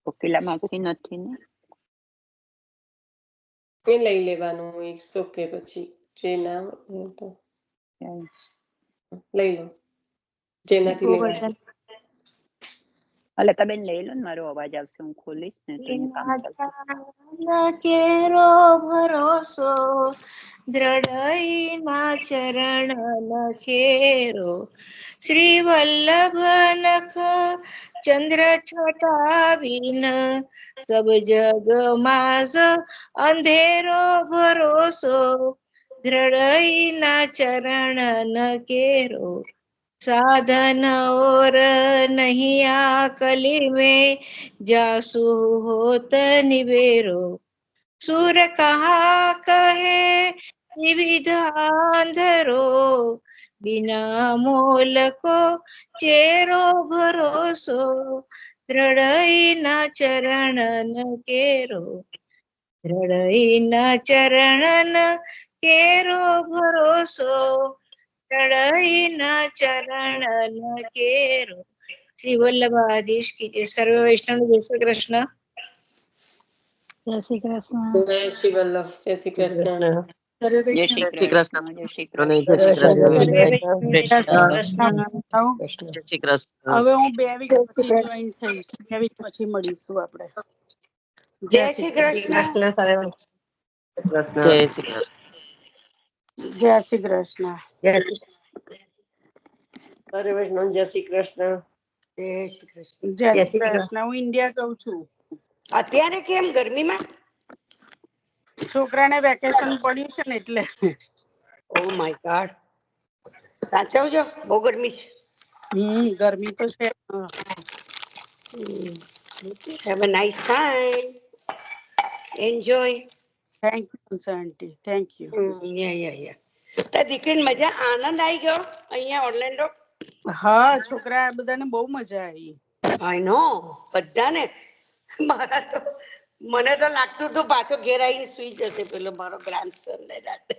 કોકિલા માસી નથી ને? એ લઈ લેવાનું, 100 કે પછી જે ના હોય તો લઈ લો, જેનાથી લેવાય. લતાબેન લઈ લો ને, મારો અવાજ આવશે, હું ખોલીશ ને તો કામ ચાલશે. કેરો ભરોસો દ્રઢઈ ના ચરણ લખેરો, શ્રી વલ્લભ લખ चंद्र छटा बिन सब जग माज अंधेरो भरोसो दृढ़ई ना चरण न केरो साधन और नहीं आकली में जासु होत निबेरो सूर कहा कहे विविध आंधरो बिना मोल को चेरो भरोसो दृढ़ई ना चरण न केरो दृढ़ई ना चरण न केरो भरोसो दृढ़ई ना चरण न केरो। श्री वल्लभाधीश की जय। सर्व वैष्णव जय श्री कृष्ण। જય શ્રી કૃષ્ણ. જય શ્રી વલ્લભ. જય શ્રી કૃષ્ણ. જય શ્રી શ્રી કૃષ્ણ. કૃષ્ણ. જય શ્રી અને કૃષ્ણ. જય શ્રી સર્વે કૃષ્ણ. વૈષ્ણવ જય શ્રી કૃષ્ણ. જય શ્રી કૃષ્ણ. હવે હું 2 વીક જય શ્રી પછી કૃષ્ણ. જોઈન થઈશ. 2 વીક પછી મળીશું આપણે. જય શ્રી કૃષ્ણ. કૃષ્ણ સર્વે જય શ્રી કૃષ્ણ. જય શ્રી કૃષ્ણ. સર્વે વૈષ્ણવ જય શ્રી કૃષ્ણ. જય શ્રી કૃષ્ણ. જય જય શ્રી શ્રી કૃષ્ણ. હું ઇન્ડિયા કહું છું. અત્યારે કેમ ગરમીમાં? છોકરાને વેકેશન પડ્યું છે ને એટલે. Oh my God. સાચવજો, બહુ ગરમી છે. ગરમી તો છે. Have a nice time. Enjoy. Thank you aunty. Thank you. તાર દીકરીને મજા આનંદ આવી ગયો અહીંયા ઓર્લેન્ડો? હા, છોકરા બધાને બહુ મજા આવી. આઈ નો, બધાને. મારા તો મને તો લાગતું હતું પાછો ઘેર આવીને સુઈ જશે પેલો મારો ગ્રાન્ડસન ને રાતે.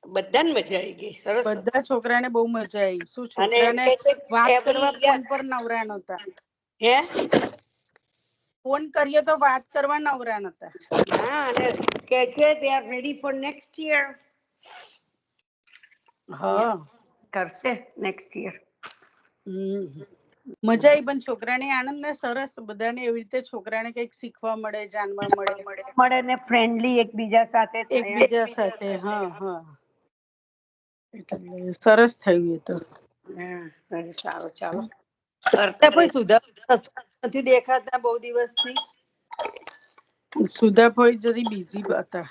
બધાને મજા આવી ગઈ. સરસ હતું. બધા છોકરાને બહુ મજા આવી. શું અને એમ છોકરાને કે છે વાત every કરવા year. ફોન પર નવરા નહોતા. હે? ફોન કરીએ તો વાત કરવા નવરા નહોતા. હા, અને કે છે they are ready for next year. હા. કરશે નેક્સ્ટ યર. મજા આવી પણ છોકરાને આનંદ ને સરસ બધાને એવી રીતે છોકરાને કઈક શીખવા મળે, જાણવા મળે. મળે ને ફ્રેન્ડલી એકબીજા સાથે થાય. એકબીજા સાથે. હા હા, એટલે સરસ થયું એ તો. હા, સારું, ચાલો. કરતા કોઈ સુધાર નથી દેખાતા બહુ દિવસથી. સુધાભાઈ જરી બિઝી હતા.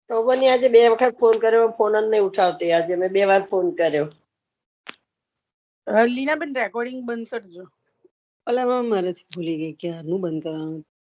તો બની આજે 2 વખત ફોન કર્યો, ફોન જ નહીં ઉઠાવતી. આજે મેં 2 વાર ફોન કર્યો. લીનાબેન રેકોર્ડિંગ બંધ કરજો. ઓલામાં મારાથી ભૂલી ગઈ ક્યારનું બંધ કરવાનું.